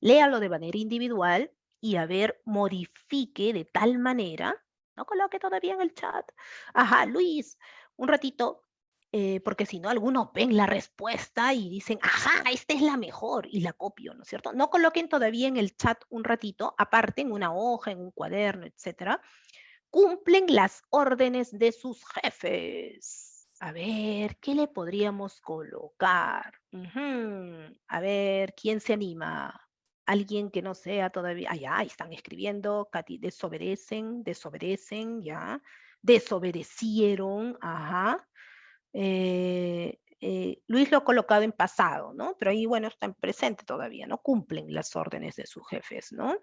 léalo de manera individual y a ver, modifique de tal manera, no coloque todavía en el chat. Ajá, Luis, un ratito, porque si no, algunos ven la respuesta y dicen, ajá, esta es la mejor y la copio, ¿no es cierto? No coloquen todavía en el chat un ratito, aparte en una hoja, en un cuaderno, etcétera. Cumplen las órdenes de sus jefes. A ver, ¿qué le podríamos colocar? A ver, ¿quién se anima? Alguien que no sea todavía, ya, están escribiendo, Katy, desobedecen, ya, desobedecieron, ajá. Luis lo ha colocado en pasado, ¿no? Pero ahí, bueno, está en presente todavía, ¿no? Cumplen las órdenes de sus jefes, ¿no?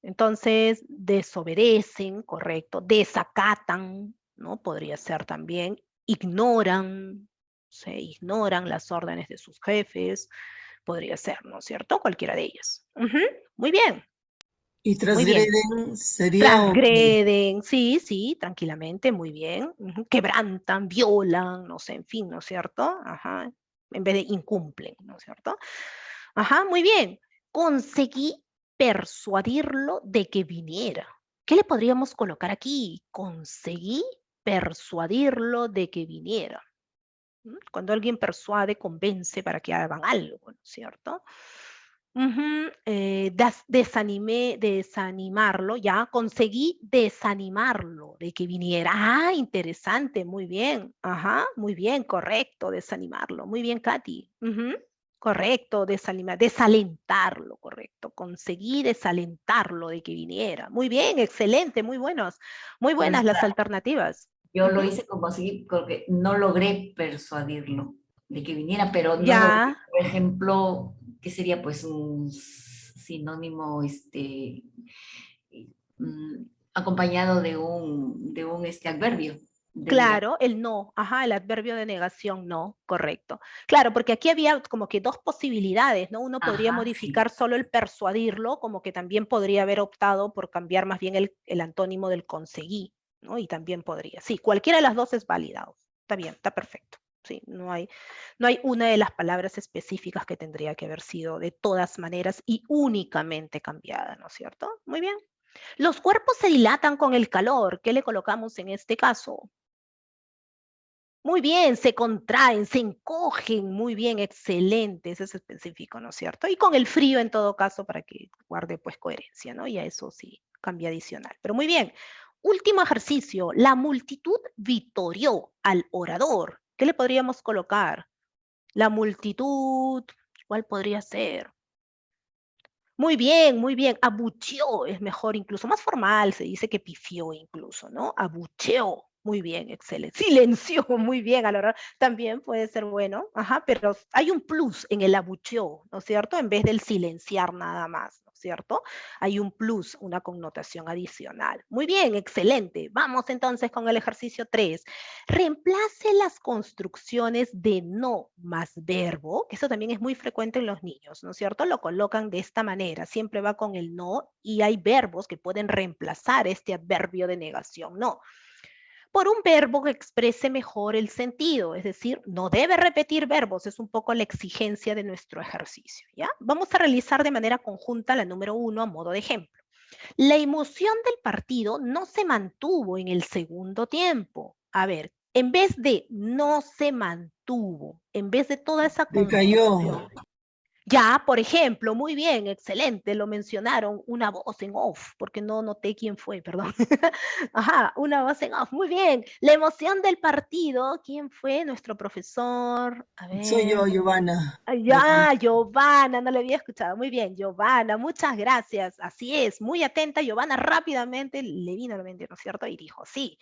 Entonces, desobedecen, correcto, desacatan, ¿no? Podría ser también, ignoran, se ignoran las órdenes de sus jefes, podría ser, ¿no es cierto? Cualquiera de ellas. Ujú, muy bien, Y muy bien. transgreden sería Transgreden, sí, sí, tranquilamente, muy bien. Ujú, quebrantan, violan, no sé, en fin, ¿no es cierto? Ajá, en vez de incumplen, ¿no es cierto? Ajá, muy bien. Conseguí persuadirlo de que viniera. ¿Qué le podríamos colocar aquí? Conseguí persuadirlo de que viniera. ¿Mm? Cuando alguien persuade, convence para que hagan algo, ¿no es cierto? Ujú, desanimarlo, ya conseguí desanimarlo de que viniera. Ah, interesante, muy bien. Ajá, muy bien, correcto, desanimarlo. Muy bien, Katy. Ujú, correcto, desalentarlo, correcto. Conseguí desalentarlo de que viniera. Muy bien, excelente, muy buenas las Maestra, alternativas. yo lo Ujú, hice como así porque no logré persuadirlo de que viniera, pero no logré, ya. por ejemplo, ¿qué sería pues un sinónimo mm, acompañado de un adverbio de negación? Claro, el no, ajá, el adverbio de negación, no, correcto. Claro, porque aquí había como que dos posibilidades, ¿no? Uno podría Ajá, sí. modificar solo el persuadirlo, como que también podría haber optado por cambiar más bien el antónimo del conseguí, ¿no? Y también podría. Sí, cualquiera de las dos es válida. Está bien, está perfecto. Sí, no hay una de las palabras específicas que tendría que haber sido de todas maneras y únicamente cambiada, ¿no es cierto? Muy bien. Los cuerpos se dilatan con el calor. ¿Qué le colocamos en este caso? Muy bien, se contraen, se encogen, muy bien, excelente, ese es específico, ¿no es cierto? Y con el frío en todo caso para que guarde pues coherencia, ¿no? Y a eso sí, cambia adicional. Pero muy bien, último ejercicio, la multitud vitorió al orador. ¿Qué le podríamos colocar? La multitud, ¿cuál podría ser? Muy bien, abucheó es mejor, incluso más formal, se dice que pifió incluso, ¿no? Abucheó, muy bien, excelente. Silenció, muy bien, a la hora también puede ser bueno, ajá, pero hay un plus en el abucheo, ¿no es cierto? En vez del silenciar nada más, ¿no es cierto? Hay un plus, una connotación adicional. Muy bien, excelente. Vamos entonces con el ejercicio 3. Reemplace las construcciones de no más verbo, que eso también es muy frecuente en los niños, ¿no es cierto? Lo colocan de esta manera, siempre va con el no y hay verbos que pueden reemplazar este adverbio de negación, no, por un verbo que exprese mejor el sentido, es decir, no debe repetir verbos, es un poco la exigencia de nuestro ejercicio, ¿ya? Vamos a realizar de manera conjunta la número 1 a modo de ejemplo. La emoción del partido no se mantuvo en el segundo tiempo. A ver, en vez de no se mantuvo, en vez de toda esa decayó. conjugación, ya, por ejemplo, muy bien, excelente, lo mencionaron, una voz en off, porque no noté quién fue, perdón. Ajá, una voz en off, muy bien. La emoción del partido, ¿quién fue? Nuestro profesor, a Soy yo, ver. Giovanna. Ya, Giovanna, no le había escuchado. Muy bien, Giovanna, muchas gracias. Así es, muy atenta. Giovanna rápidamente le vino a la mente, ¿no es cierto? Y dijo, sí,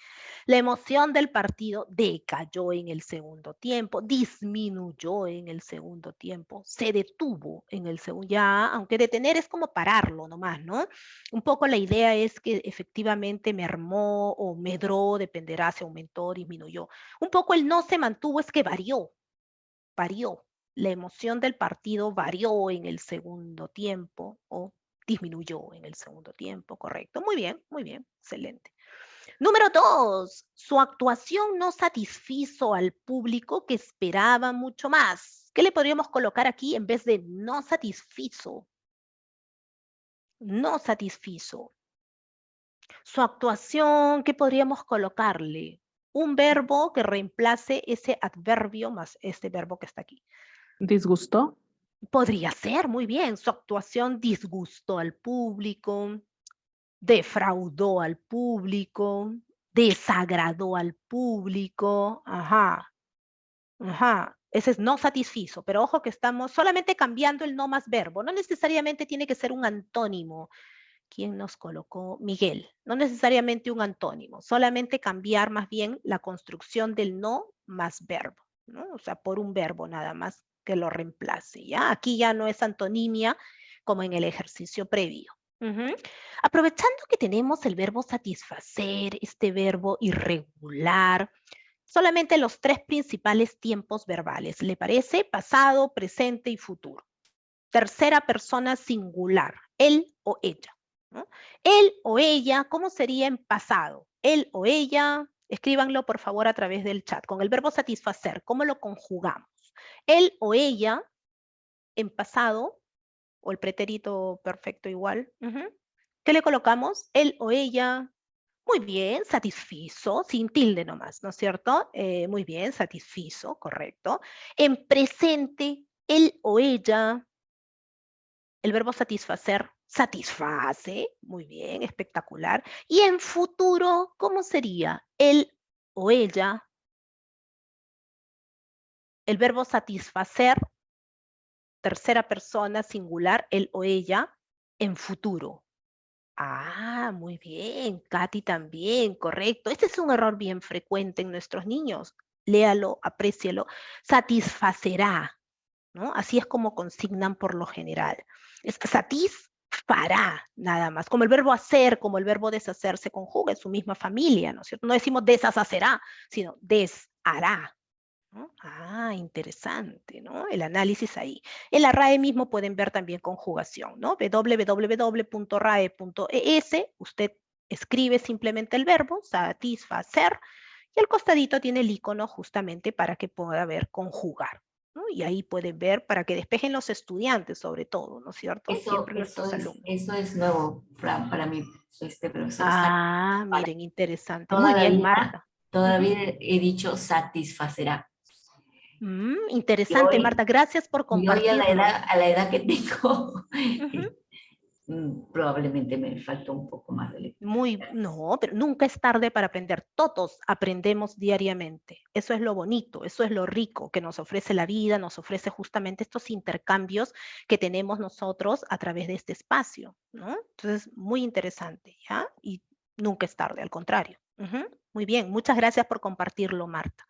la emoción del partido decayó en el segundo tiempo, disminuyó en el segundo tiempo, se detuvo en el segundo, ya, aunque detener es como pararlo nomás, ¿no? Un poco la idea es que efectivamente mermó o medró, dependerá si aumentó, disminuyó. Un poco el no se mantuvo es que varió. La emoción del partido varió en el segundo tiempo o disminuyó en el segundo tiempo, correcto. Muy bien, excelente. Número 2, su actuación no satisfizo al público que esperaba mucho más. ¿Qué le podríamos colocar aquí en vez de no satisfizo? No satisfizo. Su actuación, ¿qué podríamos colocarle? Un verbo que reemplace ese adverbio más este verbo que está aquí. ¿Disgustó? Podría ser, muy bien. Su actuación disgustó al público, defraudó al público, desagradó al público. Ajá, ajá. Ese es no satisfizo, pero ojo que estamos solamente cambiando el no más verbo. No necesariamente tiene que ser un antónimo. ¿Quién nos colocó? Miguel. No necesariamente un antónimo, solamente cambiar más bien la construcción del no más verbo, ¿no? O sea, por un verbo nada más que lo reemplace, ¿ya? Aquí ya no es antonimia como en el ejercicio previo. Aprovechando que tenemos el verbo satisfacer, este verbo irregular, solamente los tres principales tiempos verbales, ¿le parece? Pasado, presente y futuro. Tercera persona singular, él o ella, ¿no? Él o ella, ¿cómo sería en pasado? Él o ella, escríbanlo por favor a través del chat, con el verbo satisfacer, ¿cómo lo conjugamos? Él o ella, en pasado, o el pretérito perfecto igual. ¿Qué le colocamos? Él o ella. Muy bien, satisfizo, sin tilde nomás, ¿no es cierto? Muy bien, satisfizo, correcto. En presente, él o ella, el verbo satisfacer, satisface, muy bien, espectacular. Y en futuro, ¿cómo sería? Él o ella, el verbo satisfacer, tercera persona singular, él o ella, en futuro. Ah, muy bien, Katy también, correcto. Este es un error bien frecuente en nuestros niños. Léalo, aprécielo. Satisfacerá, ¿no? Así es como consignan por lo general. Es satisfará, nada más. Como el verbo hacer, como el verbo deshacer se conjuga en su misma familia, ¿no es cierto? No decimos deshacerá, sino deshará. ¿No? Ah, interesante, ¿no? El análisis ahí. En la RAE mismo pueden ver también conjugación, ¿no? www.rae.es, usted escribe simplemente el verbo, satisfacer, y al costadito tiene el icono justamente para que pueda ver conjugar, ¿no? Y ahí pueden ver para que despejen los estudiantes sobre todo, ¿no es cierto? Siempre nuestros alumnos. Eso es nuevo para mí, profesor. Ah, miren, interesante. Muy Toda la bien, vida, Marta. toda la vida he dicho satisfacerá. Interesante, Marta. Gracias por Y hoy compartirlo. a la edad que tengo, Ujú. probablemente me faltó un poco más de lectura. No, pero nunca es tarde para aprender. Todos aprendemos diariamente. Eso es lo bonito, eso es lo rico que nos ofrece la vida, nos ofrece justamente estos intercambios que tenemos nosotros a través de este espacio, ¿no? Entonces, muy interesante, ¿ya? Y nunca es tarde, al contrario. Muy bien, muchas gracias por compartirlo, Marta.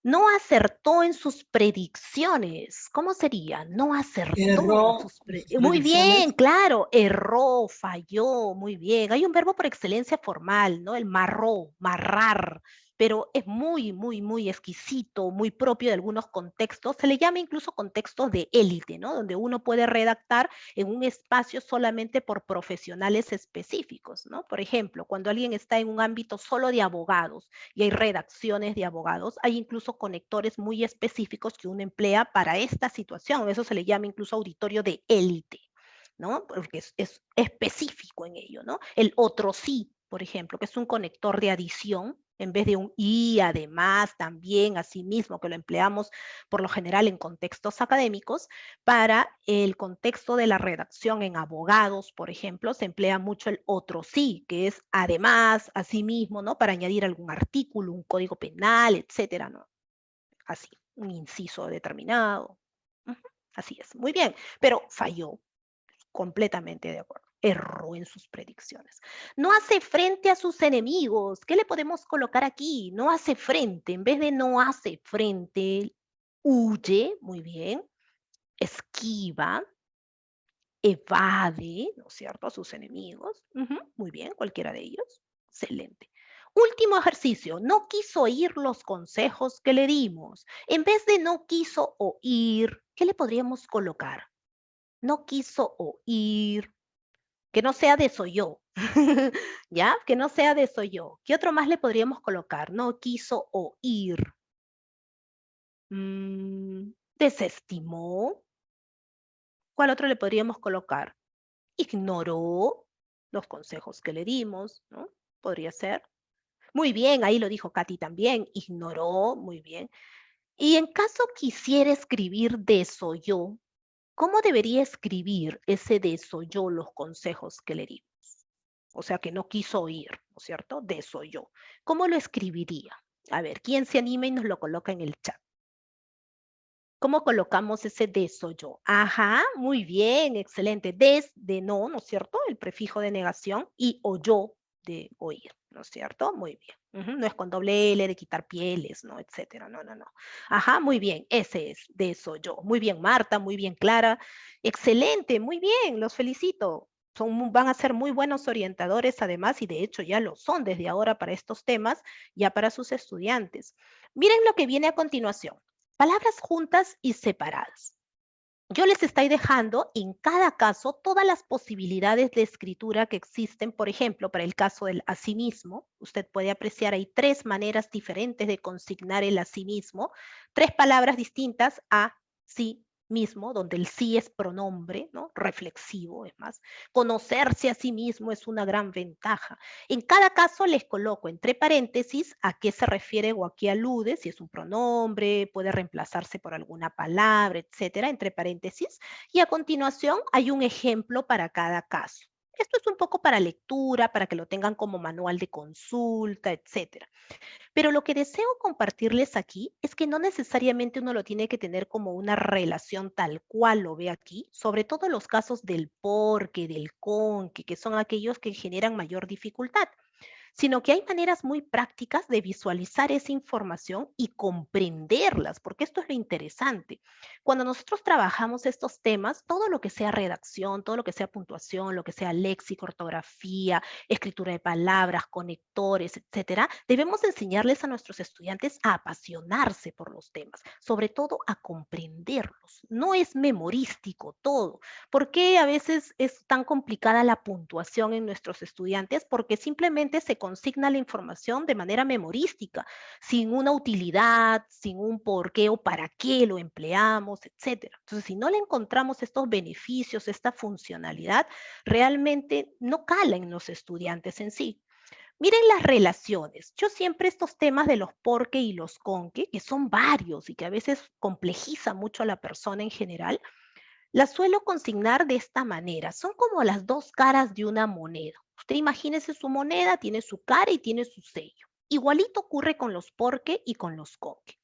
No acertó en sus predicciones. ¿Cómo sería? No acertó en Erró sus en sus predicciones. Muy bien, predicciones. claro. Erró, falló, muy bien. Hay un verbo por excelencia formal, ¿no? El marró, marrar. Pero es muy, muy, muy exquisito, muy propio de algunos contextos. Se le llama incluso contextos de élite, ¿no? Donde uno puede redactar en un espacio solamente por profesionales específicos, ¿no? Por ejemplo, cuando alguien está en un ámbito solo de abogados, y hay redacciones de abogados, hay incluso conectores muy específicos que uno emplea para esta situación. Eso se le llama incluso auditorio de élite, ¿no? Porque es específico en ello, ¿no? El otro sí, por ejemplo, que es un conector de adición, en vez de un y además también, asimismo, que lo empleamos por lo general en contextos académicos, para el contexto de la redacción en abogados, por ejemplo, se emplea mucho el otro sí, que es además, asimismo, ¿no? Para añadir algún artículo, un código penal, etcétera, ¿no? Así, un inciso determinado. Así es, muy bien, pero falló, completamente de acuerdo. Erró en sus predicciones. No hace frente a sus enemigos. ¿Qué le podemos colocar aquí? No hace frente. En vez de no hace frente, huye, muy bien, esquiva, evade, ¿no es cierto?, a sus enemigos. Muy bien, cualquiera de ellos. Excelente. Último ejercicio. No quiso oír los consejos que le dimos. En vez de no quiso oír, ¿qué le podríamos colocar? No quiso oír, que no sea de soy yo. ¿Ya? Que no sea de soy yo. ¿Qué otro más le podríamos colocar? No quiso oír. Desestimó. ¿Cuál otro le podríamos colocar? Ignoró los consejos que le dimos, ¿no? Podría ser. Muy bien, ahí lo dijo Katy también. Ignoró, muy bien. Y en caso quisiera escribir desoyó, ¿cómo debería escribir ese desoyó los consejos que le dimos? O sea, que no quiso oír, ¿no es cierto? Desoyó. ¿Cómo lo escribiría? A ver, ¿quién se anima y nos lo coloca en el chat? ¿Cómo colocamos ese des o yo? Ajá, muy bien, excelente. Des de no, ¿no es cierto? El prefijo de negación y o yo de oír, ¿no es cierto? Muy bien. Ujú, no es con doble L de quitar pieles, ¿no? Etcétera. No, no, no. Ajá, muy bien. Ese es des o yo. Muy bien, Marta, muy bien, Clara. Excelente, muy bien, los felicito. Van a ser muy buenos orientadores además y de hecho ya lo son desde ahora para estos temas, ya para sus estudiantes. Miren lo que viene a continuación. Palabras juntas y separadas. Yo les estoy dejando en cada caso todas las posibilidades de escritura que existen. Por ejemplo, para el caso del asimismo, usted puede apreciar hay 3 maneras diferentes de consignar el asimismo, 3 palabras distintas a sí mismo, donde el sí es pronombre, ¿no? Reflexivo, es más. Conocerse a sí mismo es una gran ventaja. En cada caso les coloco entre paréntesis a qué se refiere o a qué alude, si es un pronombre, puede reemplazarse por alguna palabra, etcétera, entre paréntesis. Y a continuación hay un ejemplo para cada caso. Esto es un poco para lectura, para que lo tengan como manual de consulta, etcétera. Pero lo que deseo compartirles aquí es que no necesariamente uno lo tiene que tener como una relación tal cual lo ve aquí, sobre todo los casos del porque, del con, que son aquellos que generan mayor dificultad, sino que hay maneras muy prácticas de visualizar esa información y comprenderlas, porque esto es lo interesante. Cuando nosotros trabajamos estos temas, todo lo que sea redacción, todo lo que sea puntuación, lo que sea léxico, ortografía, escritura de palabras, conectores, etcétera, debemos enseñarles a nuestros estudiantes a apasionarse por los temas, sobre todo a comprenderlos. No es memorístico todo. ¿Por qué a veces es tan complicada la puntuación en nuestros estudiantes? Porque simplemente se consigna la información de manera memorística, sin una utilidad, sin un por qué o para qué lo empleamos, etcétera. Entonces, si no le encontramos estos beneficios, esta funcionalidad, realmente no cala en los estudiantes en sí. Miren las relaciones. Yo siempre estos temas de los por qué y los con qué, que son varios y que a veces complejizan mucho a la persona en general, las suelo consignar de esta manera. Son como las 2 caras de una moneda. Usted imagínese su moneda, tiene su cara y tiene su sello. Igualito ocurre con los porqué y con los conque.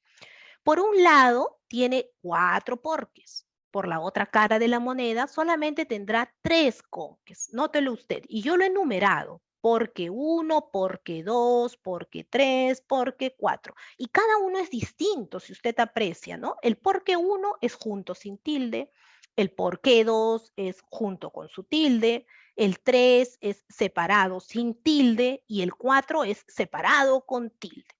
Por un lado, tiene 4 porques. Por la otra cara de la moneda solamente tendrá 3 conques. Nótelo usted. Y yo lo he numerado. Porque 1, porque 2, porque 3, porque 4. Y cada uno es distinto, si usted aprecia, ¿no? El porque 1 es junto sin tilde, el porqué 2 es junto con su tilde, el 3 es separado sin tilde y el 4 es separado con tilde.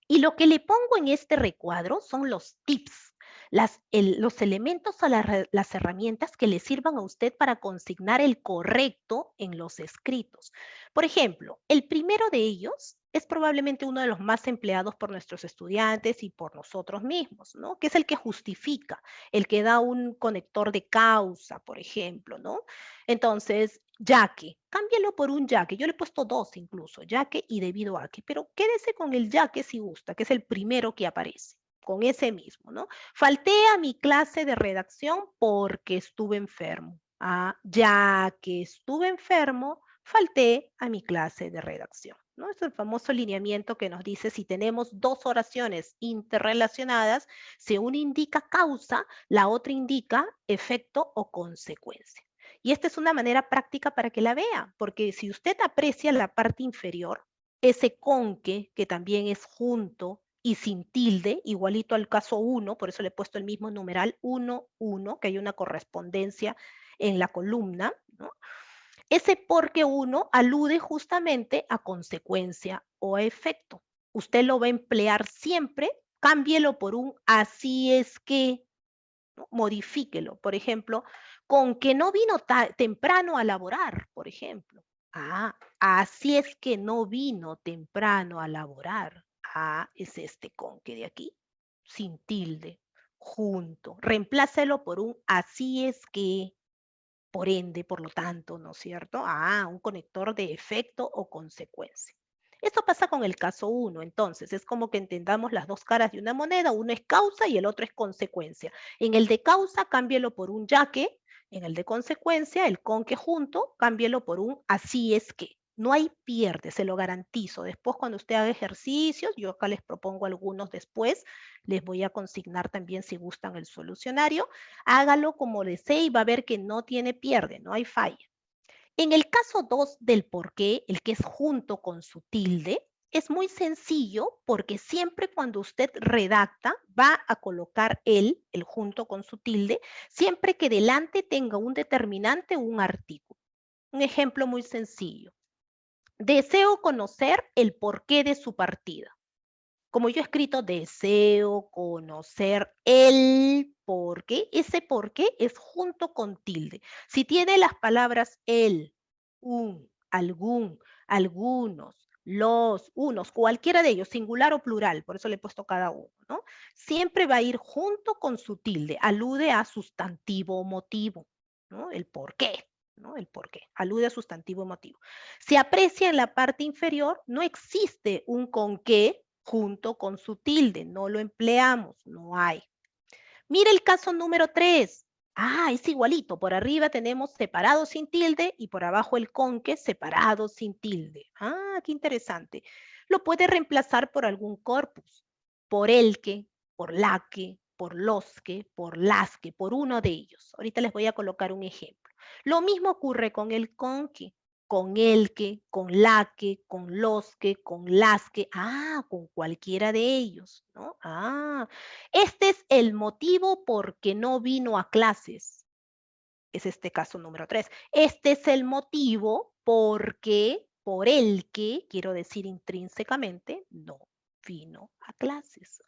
Y lo que le pongo en este recuadro son los tips, los elementos o las herramientas que le sirvan a usted para consignar el correcto en los escritos. Por ejemplo, el primero de ellos es probablemente uno de los más empleados por nuestros estudiantes y por nosotros mismos, ¿no? Que es el que justifica, el que da un conector de causa, por ejemplo, ¿no? Entonces, ya que, cámbialo por un ya que. Yo le he puesto 2 incluso, ya que y debido a que, pero quédese con el ya que si gusta, que es el primero que aparece, con ese mismo, ¿no? Falté a mi clase de redacción porque estuve enfermo. Ah, ya que estuve enfermo, falté a mi clase de redacción, ¿no? Es el famoso lineamiento que nos dice si tenemos 2 oraciones interrelacionadas, si una indica causa, la otra indica efecto o consecuencia. Y esta es una manera práctica para que la vea, porque si usted aprecia la parte inferior, ese conque, que también es junto y sin tilde, igualito al caso 1, por eso le he puesto el mismo numeral 1, 1, que hay una correspondencia en la columna, ¿no? Ese porque 1 alude justamente a consecuencia o a efecto. Usted lo va a emplear siempre, cámbielo por un así es que, ¿no? Modifíquelo. Por ejemplo, con que no vino temprano a laborar, por ejemplo. Ah, así es que no vino temprano a laborar. Ah, es este con que de aquí, sin tilde, junto. Reemplácelo por un así es que, por ende, por lo tanto, ¿no es cierto? Ah, un conector de efecto o consecuencia. Esto pasa con el caso 1, entonces es como que entendamos las 2 caras de una moneda, uno es causa y el otro es consecuencia. En el de causa, cámbielo por un ya que, en el de consecuencia, el con que junto, cámbielo por un así es que. No hay pierde, se lo garantizo. Después cuando usted haga ejercicios, yo acá les propongo algunos después, les voy a consignar también si gustan el solucionario. Hágalo como desee y va a ver que no tiene pierde, no hay falla. En el caso 2 del por qué, el que es junto con su tilde, es muy sencillo porque siempre cuando usted redacta va a colocar el junto con su tilde, siempre que delante tenga un determinante o un artículo. Un ejemplo muy sencillo. Deseo conocer el porqué de su partida. Como yo he escrito deseo conocer el porqué, ese porqué es junto con tilde. Si tiene las palabras el, un, algún, algunos, los, unos, cualquiera de ellos, singular o plural, por eso le he puesto cada uno, ¿no? Siempre va a ir junto con su tilde, alude a sustantivo o motivo, ¿no? El porqué. ¿No? El por qué, alude a sustantivo motivo. Se aprecia en la parte inferior, no existe un con qué junto con su tilde, no lo empleamos, no hay. Mira el caso número 3. Es igualito, por arriba tenemos separado sin tilde y por abajo el con que separado sin tilde. Qué interesante. Lo puede reemplazar por algún corpus, por el que, por la que, por los que, por las que, por uno de ellos. Ahorita les voy a colocar un ejemplo. Lo mismo ocurre con el con que, con el que, con la que, con los que, con las que, con cualquiera de ellos, ¿no? Este es el motivo por que no vino a clases. Es este caso número 3. Este es el motivo por el que, quiero decir intrínsecamente, no vino a clases.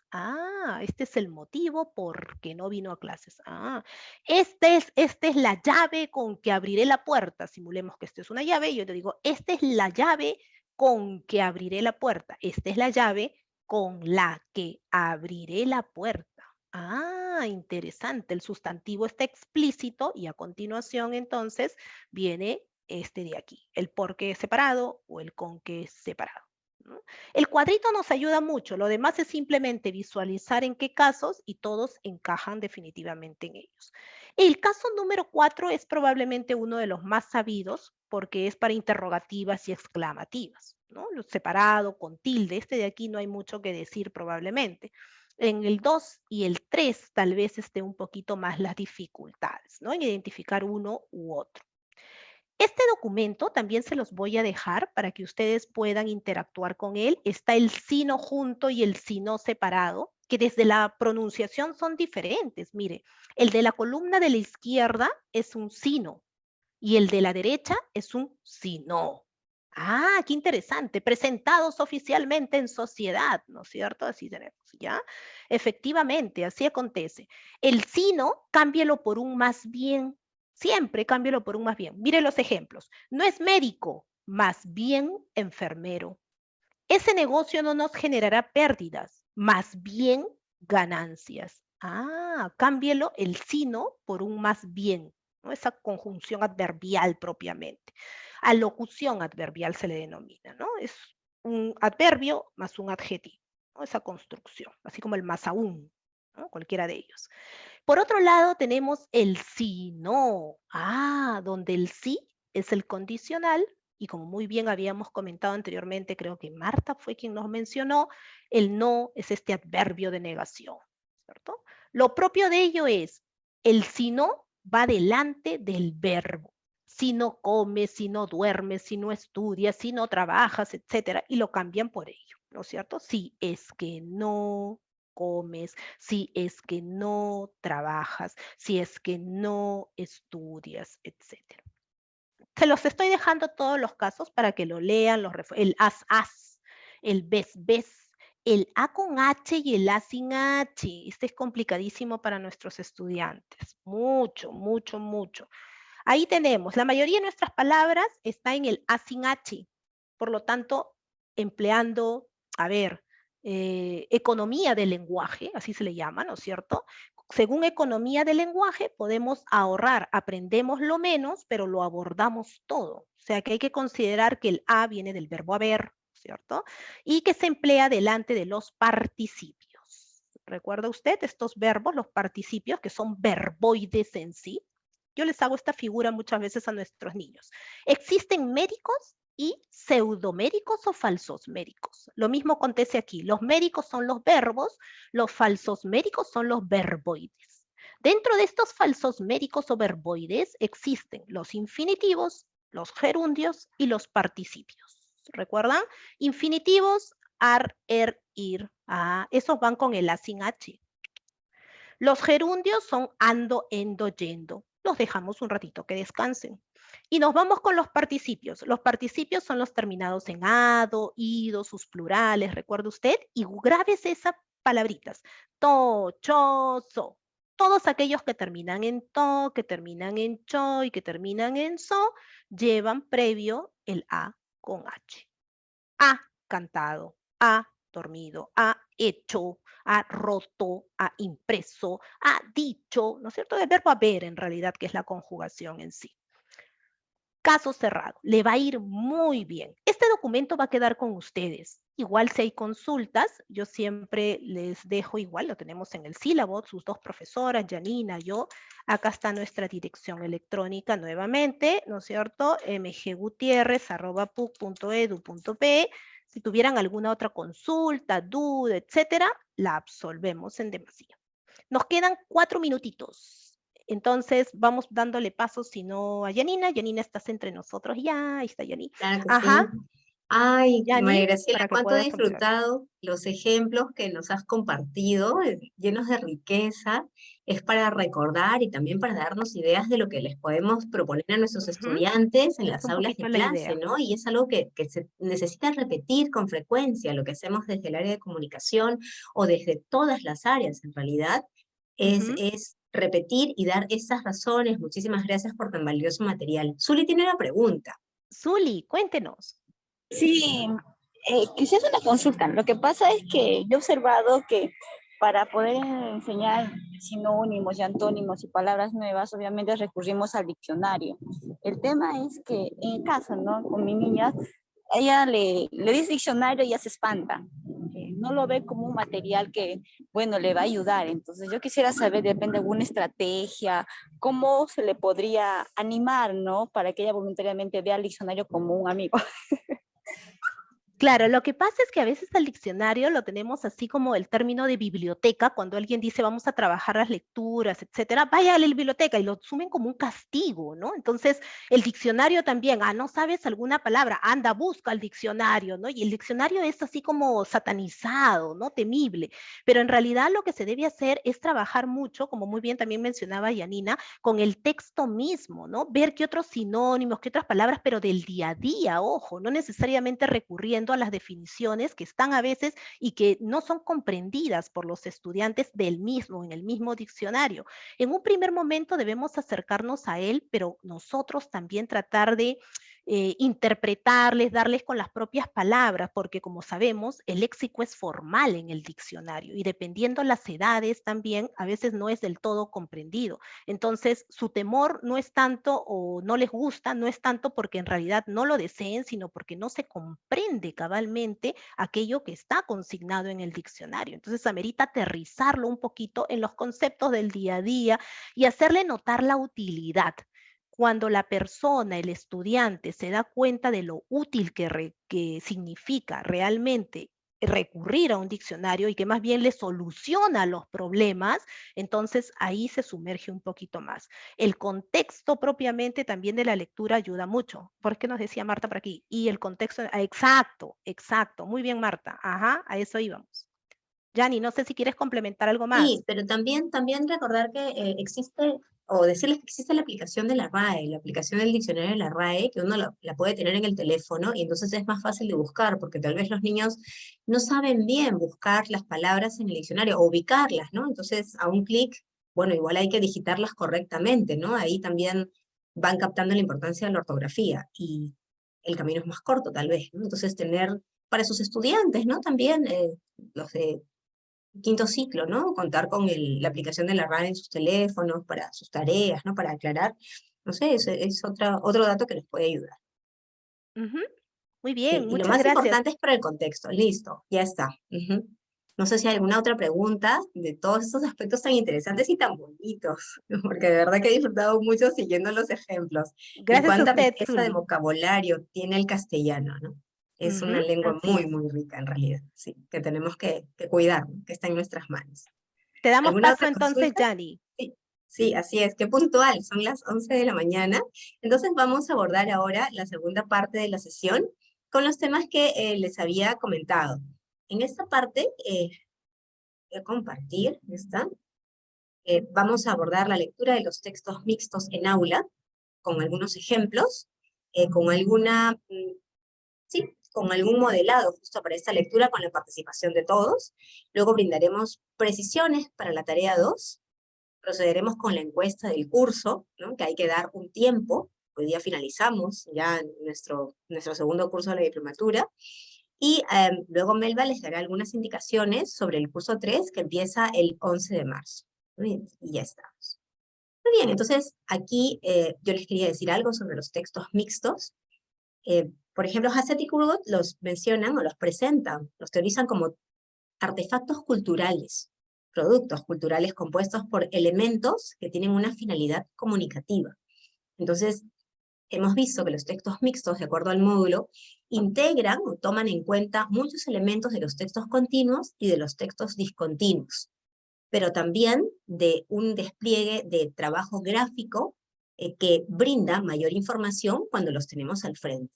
Este es el motivo por que no vino a clases. Esta es la llave con que abriré la puerta. Simulemos que esta es una llave y yo te digo, esta es la llave con que abriré la puerta. Esta es la llave con la que abriré la puerta. Interesante. El sustantivo está explícito y a continuación entonces viene este de aquí, el por qué separado o el con qué separado, ¿no? El cuadrito nos ayuda mucho, lo demás es simplemente visualizar en qué casos y todos encajan definitivamente en ellos. El caso número 4 es probablemente uno de los más sabidos porque es para interrogativas y exclamativas, ¿no? Lo separado con tilde, este de aquí no hay mucho que decir probablemente. En el 2 y el 3 tal vez esté un poquito más las dificultades, ¿no? En identificar uno u otro. Este documento también se los voy a dejar para que ustedes puedan interactuar con él. Está el sino junto y el sino separado, que desde la pronunciación son diferentes. Mire, el de la columna de la izquierda es un sino y el de la derecha es un sino. Qué interesante. Presentados oficialmente en sociedad, ¿no es cierto? Así tenemos, ¿ya? Efectivamente, así acontece. El sino, cámbielo por un más bien. Siempre cámbielo por un más bien. Mire los ejemplos. No es médico, más bien enfermero. Ese negocio no nos generará pérdidas, más bien ganancias. Cámbielo el sino por un más bien, ¿no? Esa conjunción adverbial propiamente. Alocución adverbial se le denomina, ¿no? Es un adverbio más un adjetivo, ¿no? Esa construcción, así como el más aún, ¿no? Cualquiera de ellos. Por otro lado, tenemos el sí, no. Donde el sí es el condicional y como muy bien habíamos comentado anteriormente, creo que Marta fue quien nos mencionó, el no es este adverbio de negación, ¿cierto? Lo propio de ello es, el si no va delante del verbo. Si no comes, si no duermes, si no estudias, si no trabajas, etcétera, y lo cambian por ello, ¿no es cierto? Si es que no comes, si es que no trabajas, si es que no estudias, etcétera. Se los estoy dejando todos los casos para que lo lean, el as, el ves, el A con H y el A sin H. Este es complicadísimo para nuestros estudiantes. Mucho, mucho, mucho. Ahí tenemos, la mayoría de nuestras palabras está en el A sin H. Por lo tanto, empleando, economía del lenguaje, así se le llama, ¿no es cierto? Según economía del lenguaje, podemos ahorrar, aprendemos lo menos, pero lo abordamos todo. O sea que hay que considerar que el A viene del verbo haber, ¿cierto? Y que se emplea delante de los participios. ¿Recuerda usted estos verbos, los participios, que son verboides en sí? Yo les hago esta figura muchas veces a nuestros niños. Existen médicos y pseudoméricos o falsos méricos. Lo mismo acontece aquí. Los méricos son los verbos, los falsos méricos son los verboides. Dentro de estos falsos méricos o verboides existen los infinitivos, los gerundios y los participios. ¿Recuerdan? Infinitivos, ar, ir. Esos van con el a sin h. Los gerundios son ando, endo, yendo. Los dejamos un ratito que descansen. Y nos vamos con los participios. Los participios son los terminados en ado, ido, sus plurales, ¿recuerda usted? Y grábese esas palabritas. To, cho, so. Todos aquellos que terminan en to, que terminan en cho y que terminan en so, llevan previo el a con h. Ha cantado, ha dormido, ha hecho, ha roto, ha impreso, ha dicho, ¿no es cierto? El verbo haber en realidad, que es la conjugación en sí. Caso cerrado, le va a ir muy bien. Este documento va a quedar con ustedes. Igual si hay consultas, yo siempre les dejo igual, lo tenemos en el sílabo, sus dos profesoras, Janina, yo. Acá está nuestra dirección electrónica nuevamente, ¿no es cierto? mggutierrez@puc.edu.pe. Si tuvieran alguna otra consulta, duda, etcétera, la absolvemos en demasía. Nos quedan 4 minutitos. Entonces vamos dándole paso, si no, a Janina. Janina, estás entre nosotros ya. Ahí está Janina. Claro que Ajá, sí. Ay, Yani, María Graciela, para que cuánto he puedas continuar. disfrutado los ejemplos que nos has compartido, llenos de riqueza. Es para recordar y también para darnos ideas de lo que les podemos proponer a nuestros Ujú, estudiantes en es las un aulas de poquito la clase, idea. ¿no? Y es algo que se necesita repetir con frecuencia, lo que hacemos desde el área de comunicación o desde todas las áreas, en realidad, Ujú. es repetir y dar esas razones. Muchísimas gracias por tan valioso material. Zuli tiene una pregunta. Zuli, cuéntenos. Sí, quisiera hacer una consulta. Lo que pasa es que yo he observado que para poder enseñar sinónimos y antónimos y palabras nuevas, obviamente recurrimos al diccionario. El tema es que en casa, ¿no? Con mi niña, ella le dice diccionario y ella se espanta. No lo ve como un material que, bueno, le va a ayudar. Entonces yo quisiera saber, depende de alguna estrategia, cómo se le podría animar, ¿no? Para que ella voluntariamente vea el diccionario como un amigo. Claro, lo que pasa es que a veces el diccionario lo tenemos así como el término de biblioteca, cuando alguien dice vamos a trabajar las lecturas, etcétera, vaya a la biblioteca y lo asumen como un castigo, ¿no? Entonces, el diccionario también, no sabes alguna palabra, anda, busca el diccionario, ¿no? Y el diccionario es así como satanizado, ¿no? Temible, pero en realidad lo que se debe hacer es trabajar mucho, como muy bien también mencionaba Yanina, con el texto mismo, ¿no? Ver qué otros sinónimos, qué otras palabras, pero del día a día, ojo, no necesariamente recurriendo a las definiciones que están a veces y que no son comprendidas por los estudiantes del mismo, en el mismo diccionario. En un primer momento debemos acercarnos a él, pero nosotros también tratar de interpretarles, darles con las propias palabras, porque como sabemos, el léxico es formal en el diccionario y dependiendo las edades también, a veces no es del todo comprendido. Entonces, su temor no es tanto o no les gusta, no es tanto porque en realidad no lo deseen, sino porque no se comprende cabalmente aquello que está consignado en el diccionario. Entonces, amerita aterrizarlo un poquito en los conceptos del día a día y hacerle notar la utilidad. Cuando la persona, el estudiante, se da cuenta de lo útil que significa realmente recurrir a un diccionario y que más bien le soluciona los problemas, entonces ahí se sumerge un poquito más. El contexto propiamente también de la lectura ayuda mucho. ¿Por qué nos decía Marta por aquí? Y el contexto, exacto, exacto. Muy bien, Marta. Ajá, a eso íbamos. Yani, no sé si quieres complementar algo más. Sí, pero también recordar que existe, o decirles que existe la aplicación de la RAE, la aplicación del diccionario de la RAE, que uno la puede tener en el teléfono y entonces es más fácil de buscar, porque tal vez los niños no saben bien buscar las palabras en el diccionario o ubicarlas, ¿no? Entonces, a un clic, bueno, igual hay que digitarlas correctamente, ¿no? Ahí también van captando la importancia de la ortografía y el camino es más corto, tal vez, ¿no? Entonces, tener para sus estudiantes, ¿no? También los de quinto ciclo, ¿no? Contar con la aplicación de la RAE en sus teléfonos para sus tareas, ¿no? Para aclarar. No sé, es otro dato que les puede ayudar. Ujú. Muy Sí, bien, y lo muchas más gracias. importante es para el contexto. Listo, ya está. Ujú. No sé si hay alguna otra pregunta de todos estos aspectos tan interesantes y tan bonitos, porque de verdad que he disfrutado mucho siguiendo los ejemplos. Y Gracias a cuánta usted, riqueza de Zuli. vocabulario tiene el castellano, ¿no? Es una Ujú, lengua así muy, es. muy rica en realidad, sí, que tenemos que cuidar, ¿no? Que está en nuestras manos. Te damos ¿Alguna paso otra entonces, consulta? Yani. Sí, sí, así es, qué puntual, son las 11 de la mañana. Entonces vamos a abordar ahora la segunda parte de la sesión con los temas que les había comentado. En esta parte, voy a compartir, ¿está? Vamos a abordar la lectura de los textos mixtos en aula, con algunos ejemplos, con alguna, sí, con algún modelado justo para esta lectura con la participación de todos. Luego brindaremos precisiones para la tarea 2. Procederemos con la encuesta del curso, ¿no? Que hay que dar un tiempo. Hoy día finalizamos ya nuestro segundo curso de la diplomatura. Y luego Melba les dará algunas indicaciones sobre el curso 3 que empieza el 11 de marzo. Muy bien, y ya estamos. Muy bien, entonces aquí yo les quería decir algo sobre los textos mixtos. Por ejemplo, Hassett y Kurgot los mencionan o los presentan, los teorizan como artefactos culturales, productos culturales compuestos por elementos que tienen una finalidad comunicativa. Entonces, hemos visto que los textos mixtos, de acuerdo al módulo, integran o toman en cuenta muchos elementos de los textos continuos y de los textos discontinuos, pero también de un despliegue de trabajo gráfico que brinda mayor información cuando los tenemos al frente.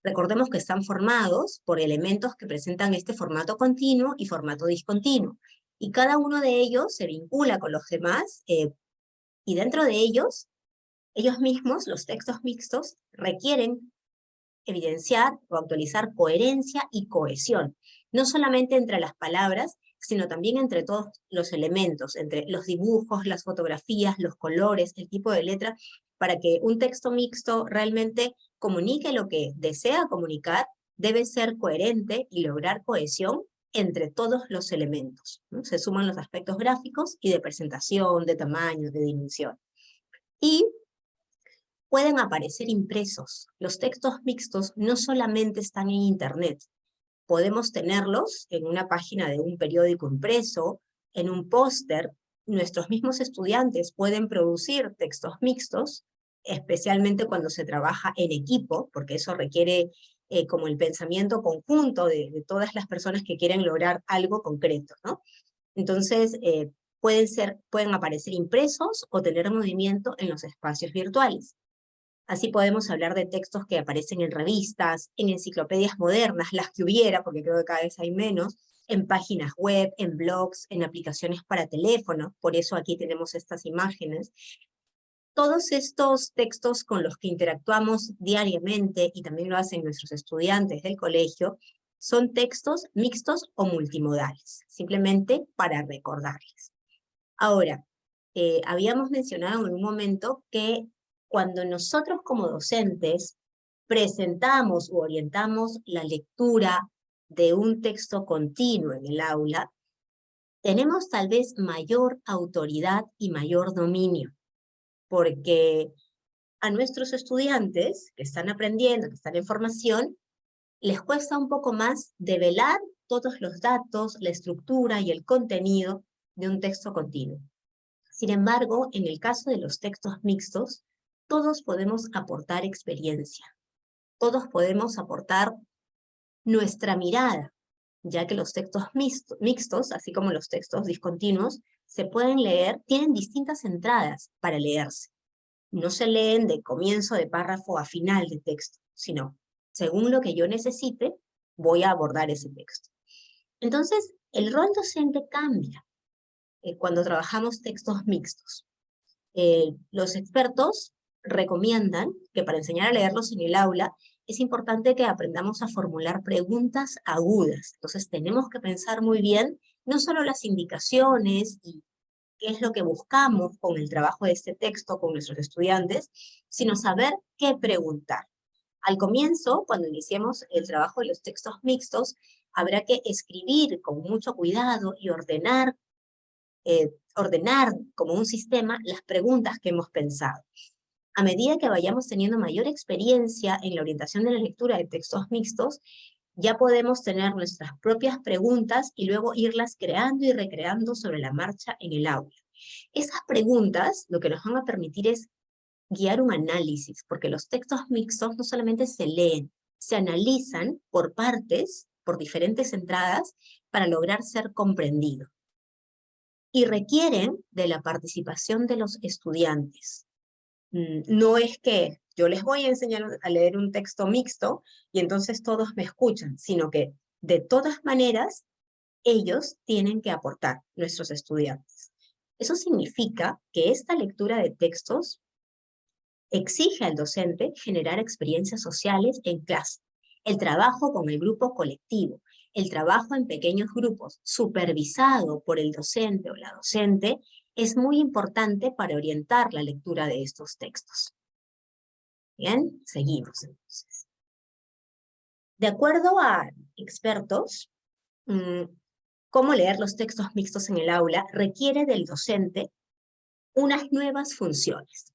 Recordemos que están formados por elementos que presentan este formato continuo y formato discontinuo, y cada uno de ellos se vincula con los demás, y dentro de ellos mismos, los textos mixtos, requieren evidenciar o actualizar coherencia y cohesión, no solamente entre las palabras, sino también entre todos los elementos, entre los dibujos, las fotografías, los colores, el tipo de letra, para que un texto mixto realmente comunique lo que desea comunicar, debe ser coherente y lograr cohesión entre todos los elementos, ¿no? Se suman los aspectos gráficos y de presentación, de tamaño, de dimensión. Y pueden aparecer impresos. Los textos mixtos no solamente están en Internet. Podemos tenerlos en una página de un periódico impreso, en un póster. Nuestros mismos estudiantes pueden producir textos mixtos, especialmente cuando se trabaja en equipo, porque eso requiere como el pensamiento conjunto de todas las personas que quieren lograr algo concreto, ¿no? Entonces, pueden aparecer impresos o tener movimiento en los espacios virtuales. Así podemos hablar de textos que aparecen en revistas, en enciclopedias modernas, las que hubiera, porque creo que cada vez hay menos, en páginas web, en blogs, en aplicaciones para teléfono, por eso aquí tenemos estas imágenes. Todos estos textos con los que interactuamos diariamente, y también lo hacen nuestros estudiantes del colegio, son textos mixtos o multimodales, simplemente para recordarles. Ahora, habíamos mencionado en un momento que cuando nosotros como docentes presentamos u orientamos la lectura de un texto continuo en el aula, tenemos tal vez mayor autoridad y mayor dominio, porque a nuestros estudiantes que están aprendiendo, que están en formación, les cuesta un poco más develar todos los datos, la estructura y el contenido de un texto continuo. Sin embargo, en el caso de los textos mixtos, todos podemos aportar experiencia, todos podemos aportar nuestra mirada, ya que los textos mixtos, así como los textos discontinuos, se pueden leer, tienen distintas entradas para leerse. No se leen de comienzo de párrafo a final de texto, sino según lo que yo necesite, voy a abordar ese texto. Entonces, el rol docente cambia cuando trabajamos textos mixtos. Los expertos recomiendan que para enseñar a leerlos en el aula es importante que aprendamos a formular preguntas agudas. Entonces tenemos que pensar muy bien no solo las indicaciones y qué es lo que buscamos con el trabajo de este texto con nuestros estudiantes, sino saber qué preguntar. Al comienzo, cuando iniciemos el trabajo de los textos mixtos, habrá que escribir con mucho cuidado y ordenar como un sistema las preguntas que hemos pensado. A medida que vayamos teniendo mayor experiencia en la orientación de la lectura de textos mixtos, Ya podemos tener nuestras propias preguntas y luego irlas creando y recreando sobre la marcha en el aula. Esas preguntas lo que nos van a permitir es guiar un análisis, porque los textos mixtos no solamente se leen, se analizan por partes, por diferentes entradas, para lograr ser comprendidos. Y requieren de la participación de los estudiantes. No es que yo les voy a enseñar a leer un texto mixto y entonces todos me escuchan, sino que de todas maneras ellos tienen que aportar, nuestros estudiantes. Eso significa que esta lectura de textos exige al docente generar experiencias sociales en clase, el trabajo con el grupo colectivo, el trabajo en pequeños grupos, supervisado por el docente o la docente, es muy importante para orientar la lectura de estos textos. Bien, seguimos entonces. De acuerdo a expertos, cómo leer los textos mixtos en el aula requiere del docente unas nuevas funciones.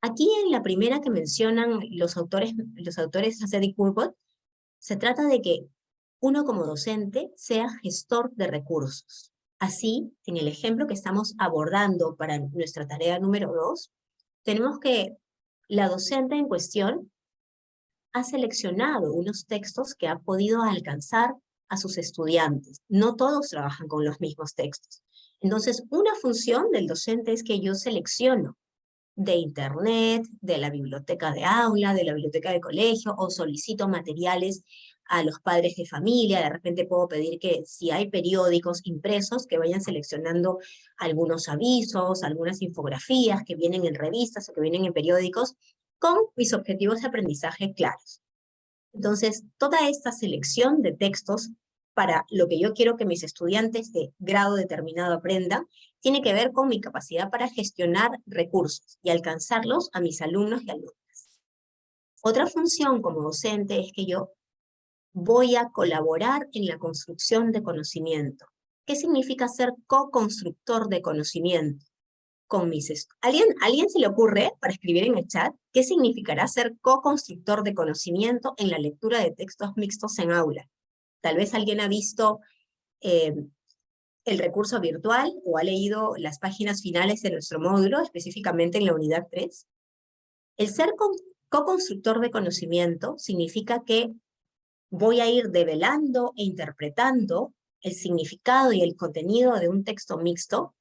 Aquí en la primera que mencionan los autores Hassed y Kurbot, se trata de que uno como docente sea gestor de recursos. Así, en el ejemplo que estamos abordando para nuestra tarea número 2, tenemos que la docente en cuestión ha seleccionado unos textos que ha podido alcanzar a sus estudiantes. No todos trabajan con los mismos textos. Entonces, una función del docente es que yo selecciono de internet, de la biblioteca de aula, de la biblioteca de colegio, o solicito materiales a los padres de familia. De repente puedo pedir que si hay periódicos impresos, que vayan seleccionando algunos avisos, algunas infografías que vienen en revistas o que vienen en periódicos, con mis objetivos de aprendizaje claros. Entonces, toda esta selección de textos para lo que yo quiero que mis estudiantes de grado determinado aprendan, tiene que ver con mi capacidad para gestionar recursos y alcanzarlos a mis alumnos y alumnas. Otra función como docente es que yo voy a colaborar en la construcción de conocimiento. ¿Qué significa ser co-constructor de conocimiento? Con mis ¿Alguien se le ocurre, para escribir en el chat, qué significará ser co-constructor de conocimiento en la lectura de textos mixtos en aula? Tal vez alguien ha visto el recurso virtual o ha leído las páginas finales de nuestro módulo, específicamente en la unidad 3. El ser co-constructor de conocimiento significa que voy a ir develando e interpretando el significado y el contenido de un texto mixto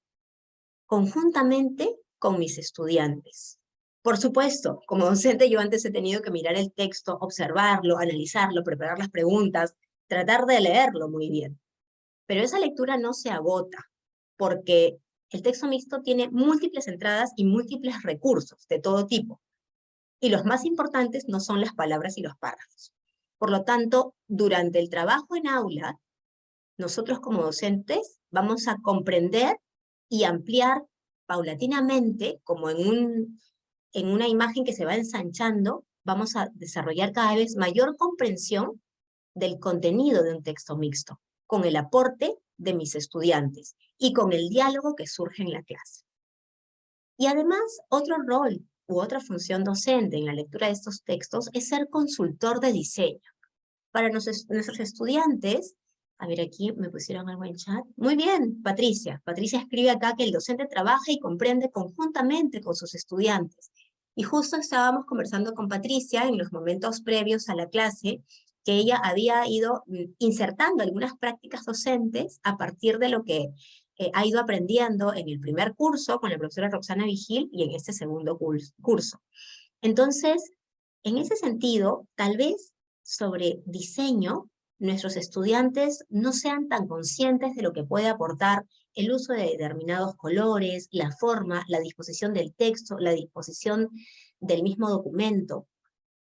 conjuntamente con mis estudiantes. Por supuesto, como docente yo antes he tenido que mirar el texto, observarlo, analizarlo, preparar las preguntas, tratar de leerlo muy bien. Pero esa lectura no se agota, porque el texto mixto tiene múltiples entradas y múltiples recursos de todo tipo. Y los más importantes no son las palabras y los párrafos. Por lo tanto, durante el trabajo en aula, nosotros como docentes vamos a comprender y ampliar paulatinamente, como en una imagen que se va ensanchando, vamos a desarrollar cada vez mayor comprensión del contenido de un texto mixto, con el aporte de mis estudiantes y con el diálogo que surge en la clase. Y además, otro rol u otra función docente en la lectura de estos textos es ser consultor de diseño. Para nuestros estudiantes, a ver, aquí me pusieron algo en chat. Muy bien, Patricia. Patricia escribe acá que el docente trabaja y comprende conjuntamente con sus estudiantes. Y justo estábamos conversando con Patricia en los momentos previos a la clase, que ella había ido insertando algunas prácticas docentes a partir de lo que ha ido aprendiendo en el primer curso con la profesora Roxana Vigil y en este segundo curso. Entonces, en ese sentido, tal vez sobre diseño, nuestros estudiantes no sean tan conscientes de lo que puede aportar el uso de determinados colores, la forma, la disposición del texto, la disposición del mismo documento.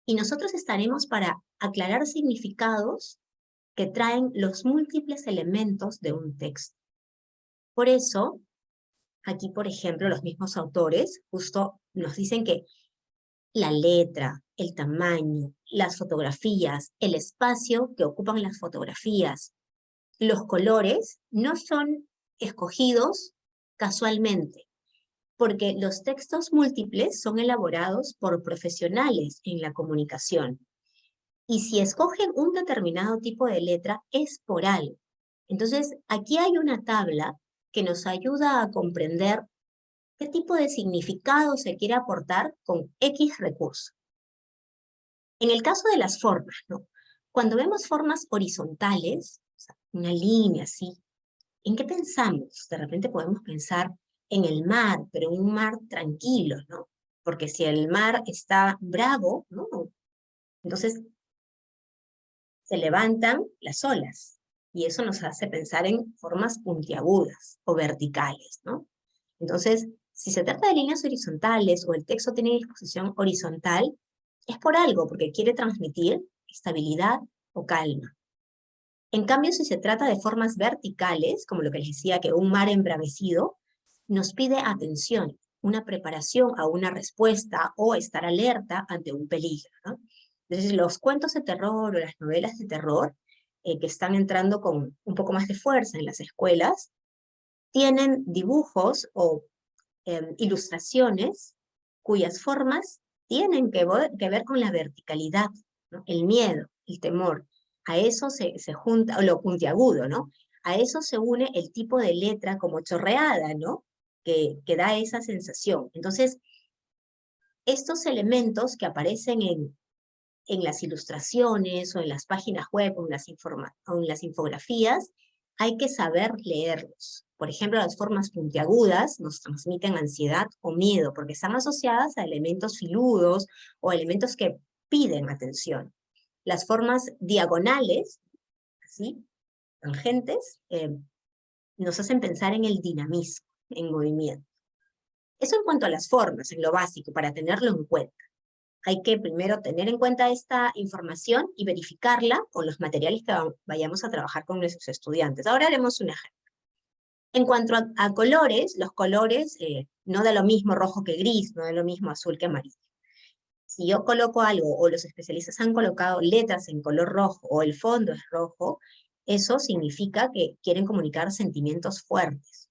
Y nosotros estaremos para aclarar significados que traen los múltiples elementos de un texto. Por eso, aquí, por ejemplo, los mismos autores justo nos dicen que la letra, el tamaño, las fotografías, el espacio que ocupan las fotografías, los colores no son escogidos casualmente, porque los textos múltiples son elaborados por profesionales en la comunicación. Y si escogen un determinado tipo de letra, es por algo. Entonces, aquí hay una tabla que nos ayuda a comprender qué tipo de significado se quiere aportar con X recurso. En el caso de las formas, ¿no? Cuando vemos formas horizontales, o sea, una línea así, ¿en qué pensamos? De repente podemos pensar en el mar, pero en un mar tranquilo, ¿no? Porque si el mar está bravo, ¿no? Entonces se levantan las olas, y eso nos hace pensar en formas puntiagudas o verticales, ¿no? Entonces, si se trata de líneas horizontales o el texto tiene disposición horizontal, es por algo, porque quiere transmitir estabilidad o calma. En cambio, si se trata de formas verticales, como lo que les decía, que un mar embravecido, nos pide atención, una preparación a una respuesta o estar alerta ante un peligro, ¿no? Entonces, los cuentos de terror o las novelas de terror, que están entrando con un poco más de fuerza en las escuelas, tienen dibujos o ilustraciones cuyas formas tienen que ver con la verticalidad, ¿no? El miedo, el temor. A eso se junta, o lo puntiagudo, ¿no? A eso se une el tipo de letra como chorreada, ¿no? Que da esa sensación. Entonces, estos elementos que aparecen en las ilustraciones o en las páginas web o en las infografías, hay que saber leerlos. Por ejemplo, las formas puntiagudas nos transmiten ansiedad o miedo porque están asociadas a elementos filudos o elementos que piden atención. Las formas diagonales, así, tangentes, nos hacen pensar en el dinamismo, en movimiento. Eso en cuanto a las formas, en lo básico, para tenerlo en cuenta. Hay que primero tener en cuenta esta información y verificarla con los materiales que vayamos a trabajar con nuestros estudiantes. Ahora haremos un ejemplo. En cuanto a colores, los colores no da lo mismo rojo que gris, no da lo mismo azul que amarillo. Si yo coloco algo, o los especialistas han colocado letras en color rojo, o el fondo es rojo, eso significa que quieren comunicar sentimientos fuertes.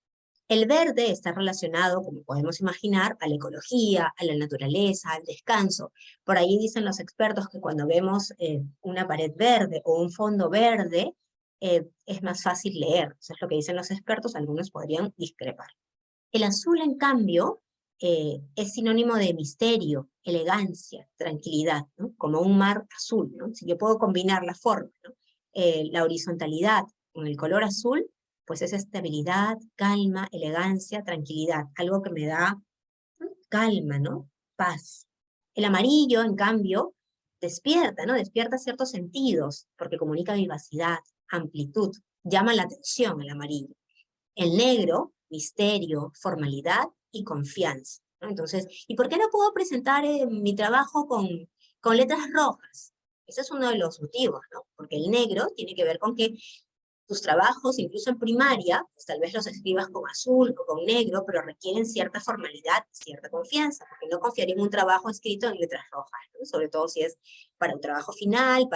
El verde está relacionado, como podemos imaginar, a la ecología, a la naturaleza, al descanso. Por ahí dicen los expertos que cuando vemos una pared verde o un fondo verde, es más fácil leer. Eso es lo que dicen los expertos, algunos podrían discrepar. El azul, en cambio, es sinónimo de misterio, elegancia, tranquilidad, ¿no? Como un mar azul, ¿no? Si yo puedo combinar la forma, ¿no? La horizontalidad con el color azul, pues es estabilidad, calma, elegancia, tranquilidad, algo que me da calma, ¿no? Paz. El amarillo, en cambio, despierta, ¿no? Despierta ciertos sentidos, porque comunica vivacidad, amplitud, llama la atención el amarillo. El negro, misterio, formalidad y confianza, ¿no? Entonces, ¿y por qué no puedo presentar mi trabajo con letras rojas? Ese es uno de los motivos, ¿no? Porque el negro tiene que ver con que tus trabajos, incluso en primaria, pues tal vez los escribas con azul o con negro, pero requieren cierta formalidad, cierta confianza, porque no confiaría en un trabajo escrito en letras rojas, ¿no? Sobre todo si es para un trabajo final,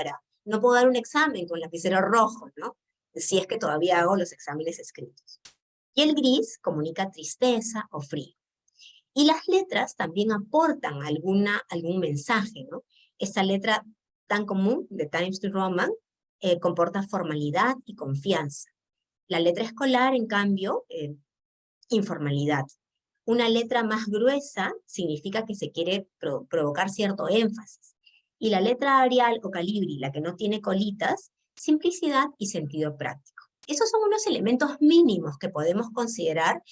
no puedo dar un examen con lapicero rojo, ¿no? Si es que todavía hago los exámenes escritos. Y el gris comunica tristeza o frío. Y las letras también aportan algún mensaje, ¿no? Esta letra tan común de Times New Roman comporta formalidad y confianza. La letra escolar, en cambio, informalidad. Una letra más gruesa significa que se quiere provocar cierto énfasis. Y la letra Arial o Calibri, la que no tiene colitas, simplicidad y sentido práctico. Esos son unos elementos mínimos que podemos considerar,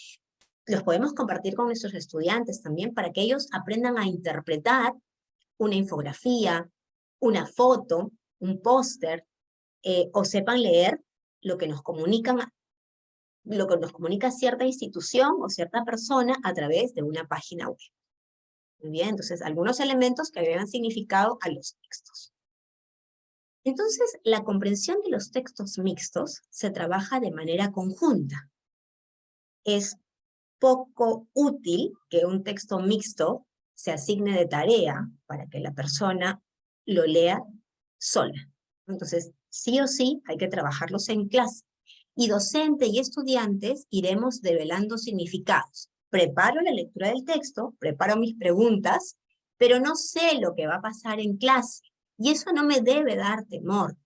los podemos compartir con nuestros estudiantes también para que ellos aprendan a interpretar una infografía, una foto, un póster, o sepan leer lo que nos comunica cierta institución o cierta persona a través de una página web. Muy bien, entonces algunos elementos que agregan significado a los textos. Entonces, la comprensión de los textos mixtos se trabaja de manera conjunta. Es poco útil que un texto mixto se asigne de tarea para que la persona lo lea sola. Entonces, sí o sí hay que trabajarlos en clase. Y docente y estudiantes iremos develando significados. Preparo la lectura del texto, preparo mis preguntas, pero no sé lo que va a pasar en clase. Y eso no me debe dar temor.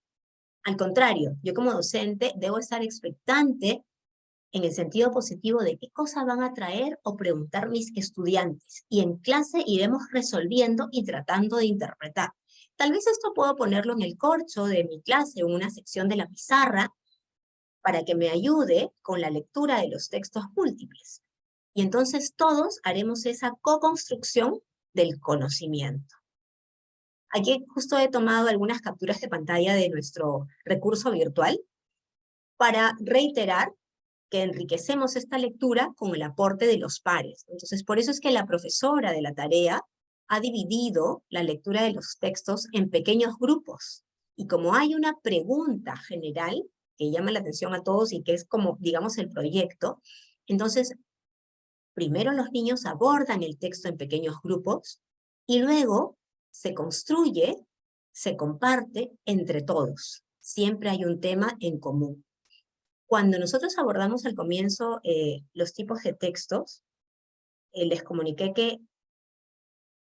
Al contrario, yo como docente debo estar expectante en el sentido positivo de qué cosas van a traer o preguntar mis estudiantes. Y en clase iremos resolviendo y tratando de interpretar. Tal vez esto puedo ponerlo en el corcho de mi clase o en una sección de la pizarra para que me ayude con la lectura de los textos múltiples. Y entonces todos haremos esa co-construcción del conocimiento. Aquí justo he tomado algunas capturas de pantalla de nuestro recurso virtual para reiterar que enriquecemos esta lectura con el aporte de los pares. Entonces, por eso es que la profesora de la tarea ha dividido la lectura de los textos en pequeños grupos. Y como hay una pregunta general que llama la atención a todos y que es como, digamos, el proyecto, entonces, primero los niños abordan el texto en pequeños grupos y luego se construye, se comparte entre todos. Siempre hay un tema en común. Cuando nosotros abordamos al comienzo los tipos de textos, les comuniqué que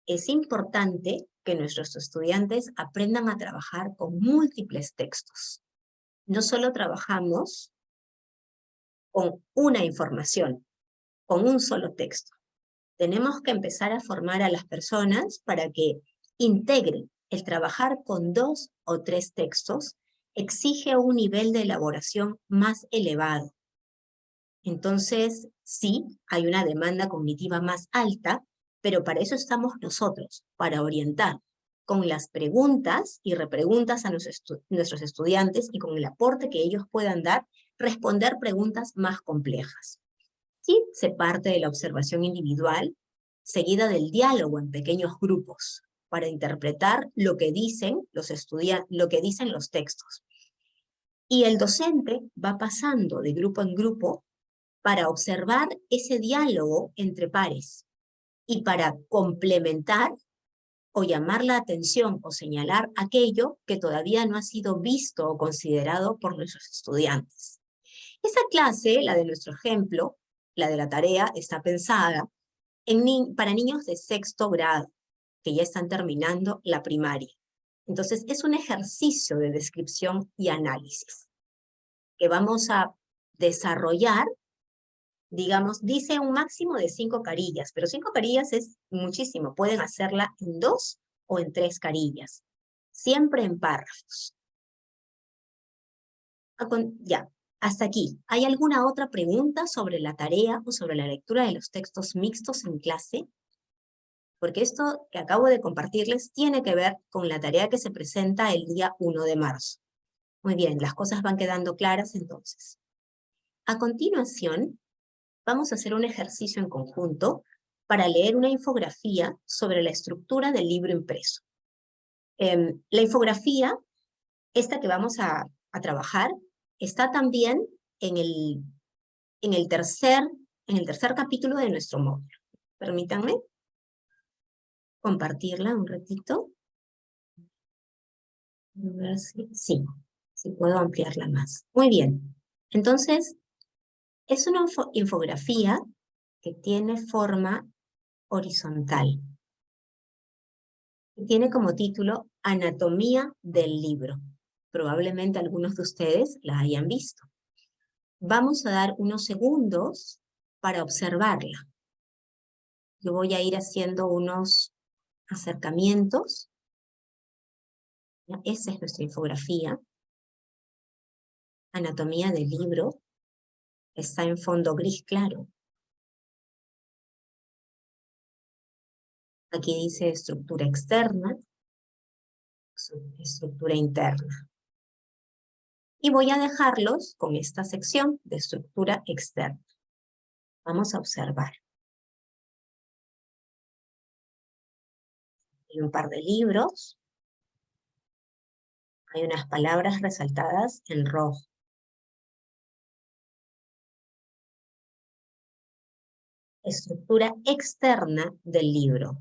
es importante que nuestros estudiantes aprendan a trabajar con múltiples textos. No solo trabajamos con una información, con un solo texto. Tenemos que empezar a formar a las personas para que integren el trabajar con 2 o 3 textos. Exige un nivel de elaboración más elevado. Entonces, sí, hay una demanda cognitiva más alta, pero para eso estamos nosotros, para orientar con las preguntas y repreguntas a nuestros estudiantes y con el aporte que ellos puedan dar, responder preguntas más complejas. Sí, se parte de la observación individual, seguida del diálogo en pequeños grupos, para interpretar lo que dicen los textos. Y el docente va pasando de grupo en grupo para observar ese diálogo entre pares y para complementar o llamar la atención o señalar aquello que todavía no ha sido visto o considerado por nuestros estudiantes. Esa clase, la de nuestro ejemplo, la de la tarea, está pensada para niños de 6º grado, que ya están terminando la primaria. Entonces, es un ejercicio de descripción y análisis que vamos a desarrollar. Digamos, dice un máximo de 5 carillas, pero 5 carillas es muchísimo. Pueden hacerla en 2 o en 3 carillas. Siempre en párrafos. Ya, hasta aquí. ¿Hay alguna otra pregunta sobre la tarea o sobre la lectura de los textos mixtos en clase? Porque esto que acabo de compartirles tiene que ver con la tarea que se presenta el día 1 de marzo. Muy bien, las cosas van quedando claras entonces. A continuación, vamos a hacer un ejercicio en conjunto para leer una infografía sobre la estructura del libro impreso. La infografía, esta que vamos a trabajar, está también en el tercer capítulo de nuestro módulo. Permítanme compartirla un ratito. A ver si puedo ampliarla más. Muy bien. Entonces, es una infografía que tiene forma horizontal. Y tiene como título Anatomía del libro. Probablemente algunos de ustedes la hayan visto. Vamos a dar unos segundos para observarla. Yo voy a ir haciendo unos acercamientos. Esa es nuestra infografía. Anatomía del libro. Está en fondo gris claro. Aquí dice estructura externa, estructura interna. Y voy a dejarlos con esta sección de estructura externa. Vamos a observar. Hay un par de libros. Hay unas palabras resaltadas en rojo. Estructura externa del libro.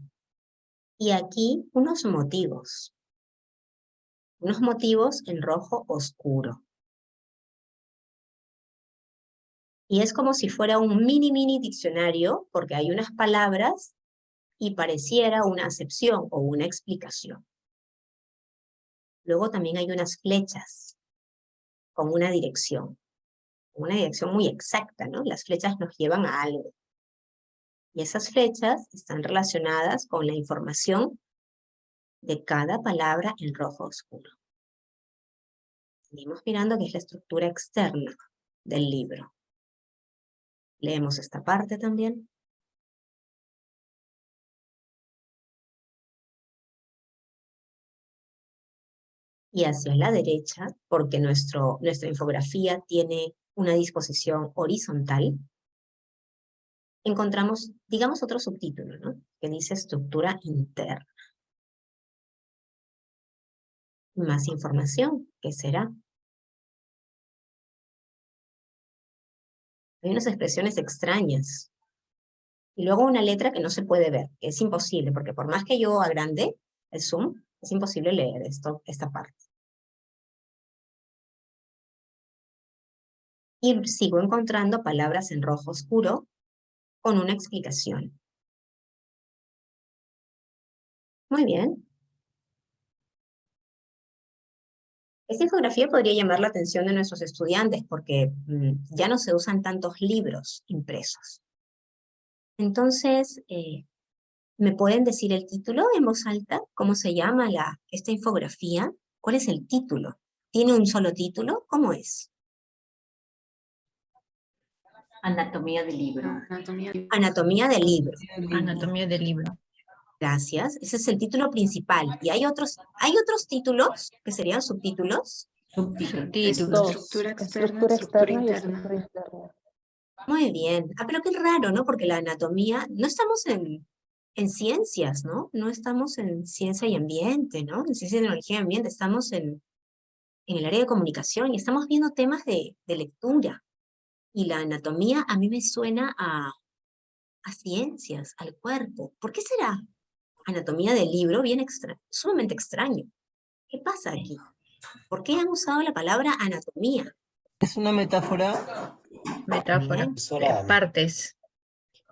Y aquí unos motivos. Unos motivos en rojo oscuro. Y es como si fuera un mini diccionario, porque hay unas palabras y pareciera una acepción o una explicación. Luego también hay unas flechas con una dirección muy exacta, ¿no? Las flechas nos llevan a algo. Y esas flechas están relacionadas con la información de cada palabra en rojo oscuro. Seguimos mirando que es la estructura externa del libro. Leemos esta parte también. Y hacia la derecha, porque nuestra infografía tiene una disposición horizontal, encontramos, digamos, otro subtítulo, ¿no? Que dice estructura interna. Más información, ¿qué será? Hay unas expresiones extrañas. Y luego una letra que no se puede ver, que es imposible, porque por más que yo agrande el zoom, es imposible leer esta parte. Y sigo encontrando palabras en rojo oscuro con una explicación. Muy bien. Esta infografía podría llamar la atención de nuestros estudiantes porque ya no se usan tantos libros impresos. Entonces, ¿me pueden decir el título en voz alta? ¿Cómo se llama esta infografía? ¿Cuál es el título? ¿Tiene un solo título? ¿Cómo es? Anatomía del libro. Anatomía del libro. Anatomía del libro. Gracias. Ese es el título principal. ¿Y hay otros títulos que serían subtítulos? Subtítulos. Estructura externa y estructura interna. Muy bien. Ah, pero qué raro, ¿no? Porque la anatomía, no estamos en ciencias, ¿no? No estamos en ciencia y ambiente, ¿no? En ciencia, tecnología y ambiente, estamos en el área de comunicación y estamos viendo temas de lectura. Y la anatomía a mí me suena a ciencias, al cuerpo. ¿Por qué será? Anatomía del libro, bien sumamente extraño. ¿Qué pasa aquí? ¿Por qué han usado la palabra anatomía? Es una metáfora. Metáfora. Profesora, Partes.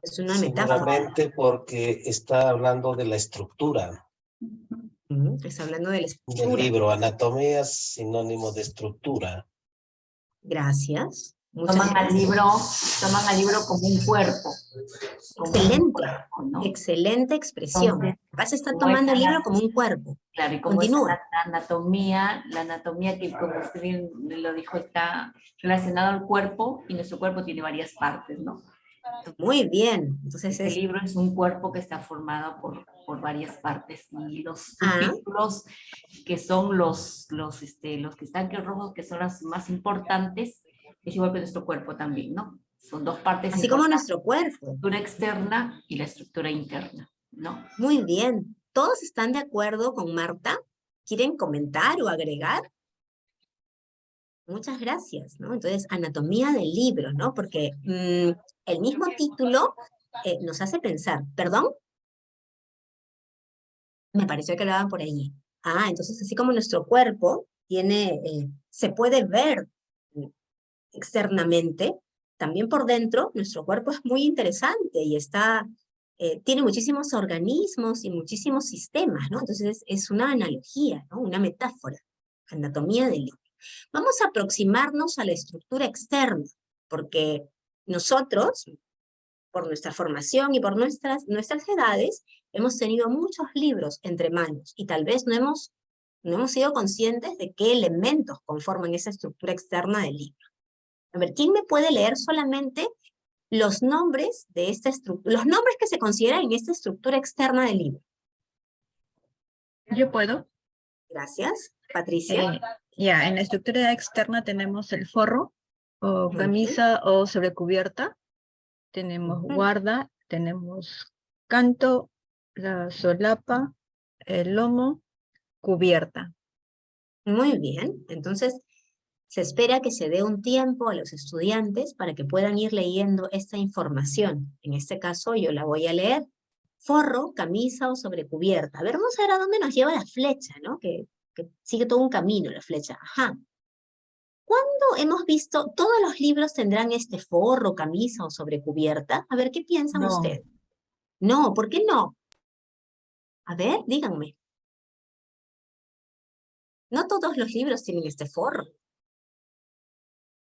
Es una metáfora. seguramente porque está hablando de la estructura Está hablando de la del estructura. libro. Anatomía es sinónimo de estructura. Gracias. Muchas Toman al gracias. libro como un cuerpo. Como un Excelente. cuerpo, ¿no? Excelente expresión. Entonces, Vas a estar como tomando el esa libro como un cuerpo. Claro, y como Continúa. es la anatomía que, como usted bien lo dijo, está relacionado al cuerpo, y nuestro cuerpo tiene varias partes, ¿no? Muy bien. Entonces Este libro es un cuerpo que está formado por varias partes, y los subtítulos, que son los que están aquí rojos, que son los más importantes, es igual que nuestro cuerpo también, ¿no? Son dos partes así como importantes, nuestro cuerpo. la estructura externa y la estructura interna, ¿no? Muy bien. ¿Todos están de acuerdo con Marta? ¿Quieren comentar o agregar? Muchas gracias, ¿no? Entonces, anatomía del libro, ¿no? Porque el mismo título nos hace pensar, ¿perdón? Me pareció que hablaban por allí. Ah, entonces así como nuestro cuerpo se puede ver externamente, también por dentro nuestro cuerpo es muy interesante y tiene muchísimos organismos y muchísimos sistemas, ¿no? Entonces es una analogía, ¿no? Una metáfora, anatomía del libro. Vamos a aproximarnos a la estructura externa, porque nosotros, por nuestra formación y por nuestras edades, hemos tenido muchos libros entre manos y tal vez no hemos sido conscientes de qué elementos conforman esa estructura externa del libro. A ver, ¿quién me puede leer solamente los nombres de esta estructura, los nombres que se consideran en esta estructura externa del libro? Yo puedo. Gracias. Patricia. En la estructura externa tenemos el forro, o camisa o sobrecubierta. Tenemos guarda, tenemos canto, la solapa, el lomo, cubierta. Muy bien. Entonces, se espera que se dé un tiempo a los estudiantes para que puedan ir leyendo esta información. En este caso, yo la voy a leer. Forro, camisa o sobrecubierta. A ver, vamos a ver a dónde nos lleva la flecha, ¿no? Que sigue todo un camino la flecha. Ajá. ¿Cuándo hemos visto, todos los libros tendrán este forro, camisa o sobrecubierta? A ver, ¿qué piensan ustedes? No, ¿por qué no? A ver, díganme. No todos los libros tienen este forro.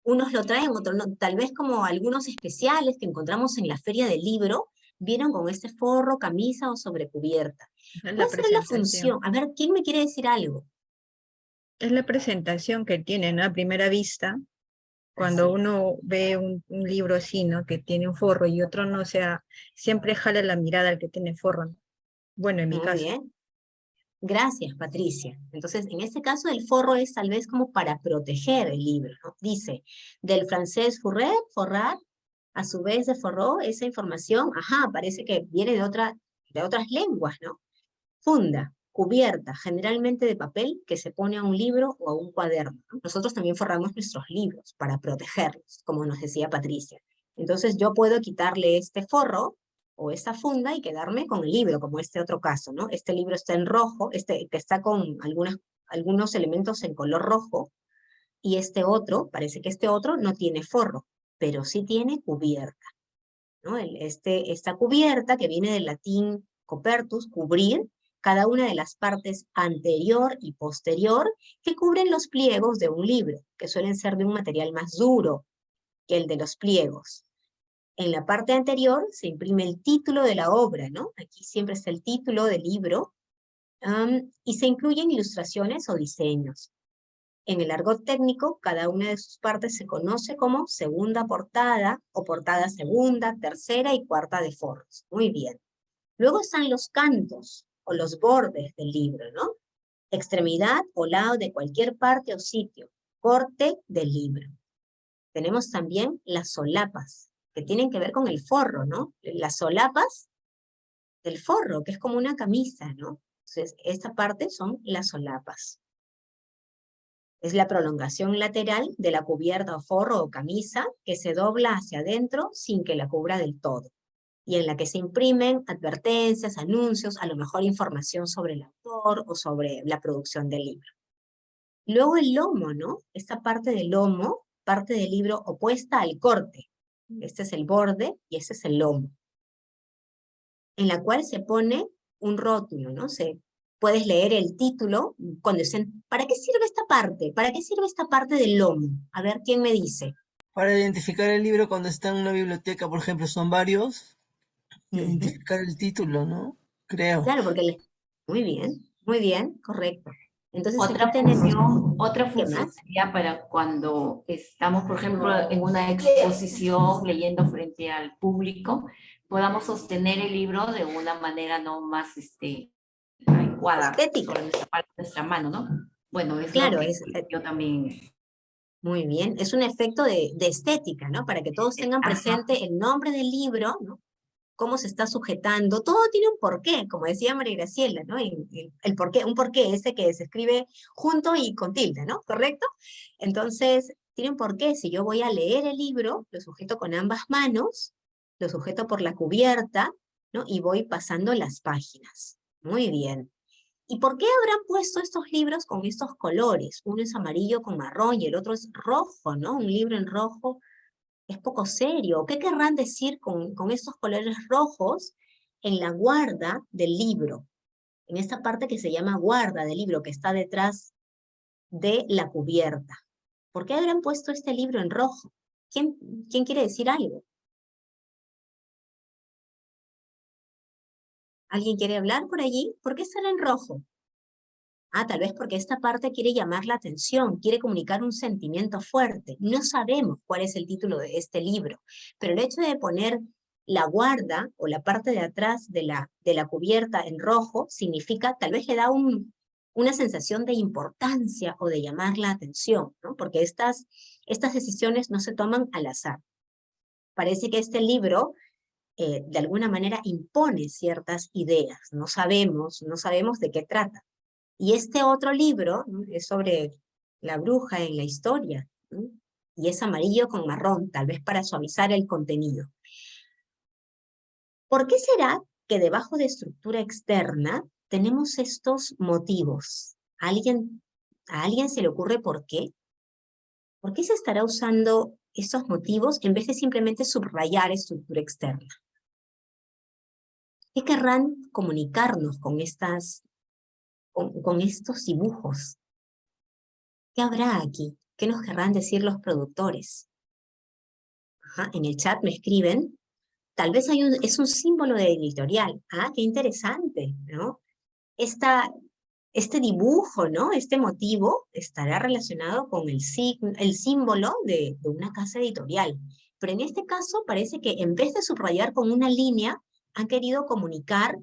Unos lo traen, otros no. Tal vez como algunos especiales que encontramos en la feria del libro, vieron con este forro, camisa o sobrecubierta. Es la ¿Cuál será la función? presentación. A ver, ¿quién me quiere decir algo? Es la presentación que tiene, ¿no? A primera vista, cuando Así. uno ve un libro así, ¿no? Que tiene un forro y otro no, o sea, siempre jala la mirada al que tiene forro, ¿no? Bueno, en mi Muy caso. bien. Gracias, Patricia. Entonces, en este caso, el forro es tal vez como para proteger el libro, ¿no? Dice, del francés fourrer, forrar, a su vez de forró, esa información, ajá, parece que viene de otras lenguas, ¿no? Funda, cubierta, generalmente de papel que se pone a un libro o a un cuaderno, ¿no? Nosotros también forramos nuestros libros para protegerlos, como nos decía Patricia. Entonces yo puedo quitarle este forro o esta funda y quedarme con el libro, como este otro caso, ¿no? Este libro está en rojo, este que está con algunos elementos en color rojo, y este otro, parece que este otro no tiene forro, pero sí tiene cubierta, ¿no? Esta cubierta que viene del latín copertus, cubrir, cada una de las partes anterior y posterior que cubren los pliegos de un libro, que suelen ser de un material más duro que el de los pliegos. En la parte anterior se imprime el título de la obra, ¿no? Aquí siempre está el título del libro, y se incluyen ilustraciones o diseños. En el argot técnico, cada una de sus partes se conoce como segunda portada o portada segunda, tercera y cuarta de forros. Muy bien. Luego están los cantos o los bordes del libro, ¿no? Extremidad o lado de cualquier parte o sitio. Corte del libro. Tenemos también las solapas, que tienen que ver con el forro, ¿no? Las solapas del forro, que es como una camisa, ¿no? Entonces, esta parte son las solapas. Es la prolongación lateral de la cubierta o forro o camisa que se dobla hacia adentro sin que la cubra del todo, y en la que se imprimen advertencias, anuncios, a lo mejor información sobre el autor o sobre la producción del libro. Luego el lomo, ¿no? Esta parte del lomo, parte del libro opuesta al corte. Este es el borde y este es el lomo, en la cual se pone un rótulo, ¿no? Puedes leer el título cuando dicen, ¿para qué sirve esta parte? ¿Para qué sirve esta parte del lomo? A ver, ¿quién me dice? Para identificar el libro cuando está en una biblioteca, por ejemplo, son varios, identificar el título, ¿no? Creo. Claro, porque muy bien, correcto. Entonces aquí tenemos, Otra ¿qué función más? sería para cuando estamos, por ejemplo, en una exposición leyendo frente al público, podamos sostener el libro de una manera no más adecuada Estética. sobre nuestra mano, ¿no? Bueno, es Claro, lo que yo también... muy bien, es un efecto de estética, ¿no? Para que todos tengan presente el nombre del libro, ¿no? Cómo se está sujetando, todo tiene un porqué, como decía María Graciela, ¿no? El porqué, un porqué ese que se escribe junto y con tilde, ¿no? ¿Correcto? Entonces, tiene un porqué. Si yo voy a leer el libro, lo sujeto con ambas manos, lo sujeto por la cubierta, ¿no? Y voy pasando las páginas. Muy bien. ¿Y por qué habrán puesto estos libros con estos colores? Uno es amarillo con marrón y el otro es rojo, ¿no? Un libro en rojo es poco serio. ¿Qué querrán decir con estos colores rojos en la guarda del libro? En esta parte que se llama guarda del libro, que está detrás de la cubierta. ¿Por qué habrán puesto este libro en rojo? ¿Quién quiere decir algo? ¿Alguien quiere hablar por allí? ¿Por qué estará en rojo? Ah, tal vez porque esta parte quiere llamar la atención, quiere comunicar un sentimiento fuerte. No sabemos cuál es el título de este libro, pero el hecho de poner la guarda o la parte de atrás de la cubierta en rojo significa, tal vez le da una sensación de importancia o de llamar la atención, ¿no? Porque estas decisiones no se toman al azar. Parece que este libro de alguna manera impone ciertas ideas. No sabemos de qué trata. Y este otro libro, ¿no? Es sobre la bruja en la historia, ¿no? Y es amarillo con marrón, tal vez para suavizar el contenido. ¿Por qué será que debajo de estructura externa tenemos estos motivos? ¿A alguien se le ocurre por qué? ¿Por qué se estará usando estos motivos en vez de simplemente subrayar estructura externa? ¿Qué querrán comunicarnos con estos dibujos? ¿Qué habrá aquí? ¿Qué nos querrán decir los productores? Ajá, en el chat me escriben, tal vez es un símbolo de editorial. Ah, qué interesante, ¿no? Este dibujo, ¿no? Este motivo estará relacionado con el símbolo de una casa editorial. Pero en este caso parece que en vez de subrayar con una línea, han querido comunicar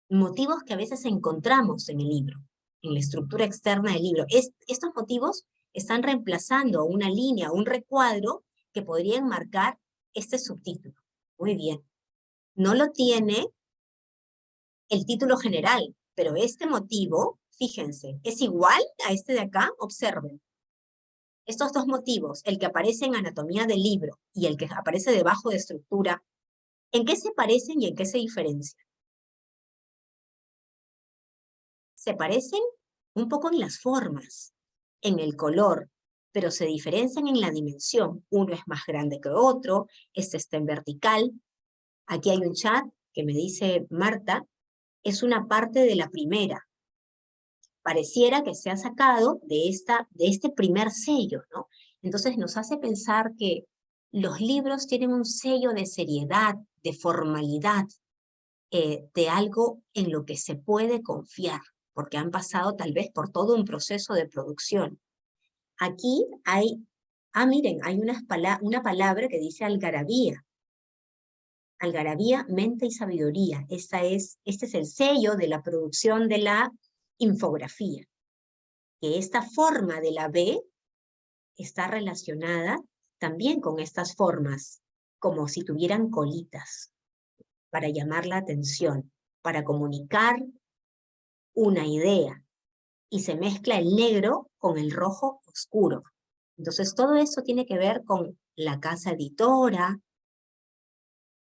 motivos que a veces encontramos en el libro, en la estructura externa del libro. Estos motivos están reemplazando una línea, un recuadro que podría enmarcar este subtítulo. Muy bien. No lo tiene el título general, pero este motivo, fíjense, es igual a este de acá. Observen. Estos dos motivos, el que aparece en anatomía del libro y el que aparece debajo de estructura, ¿en qué se parecen y en qué se diferencian? Se parecen un poco en las formas, en el color, pero se diferencian en la dimensión. Uno es más grande que otro, este está en vertical. Aquí hay un chat que me dice Marta, es una parte de la primera. Pareciera que se ha sacado de este primer sello, ¿no? Entonces nos hace pensar que los libros tienen un sello de seriedad, de formalidad, de algo en lo que se puede confiar, porque han pasado tal vez por todo un proceso de producción. Aquí hay, miren, hay una palabra que dice algarabía. Algarabía, mente y sabiduría. Este es el sello de la producción de la infografía. Que esta forma de la B está relacionada también con estas formas, como si tuvieran colitas, para llamar la atención, para comunicar una idea, y se mezcla el negro con el rojo oscuro. Entonces todo eso tiene que ver con la casa editora.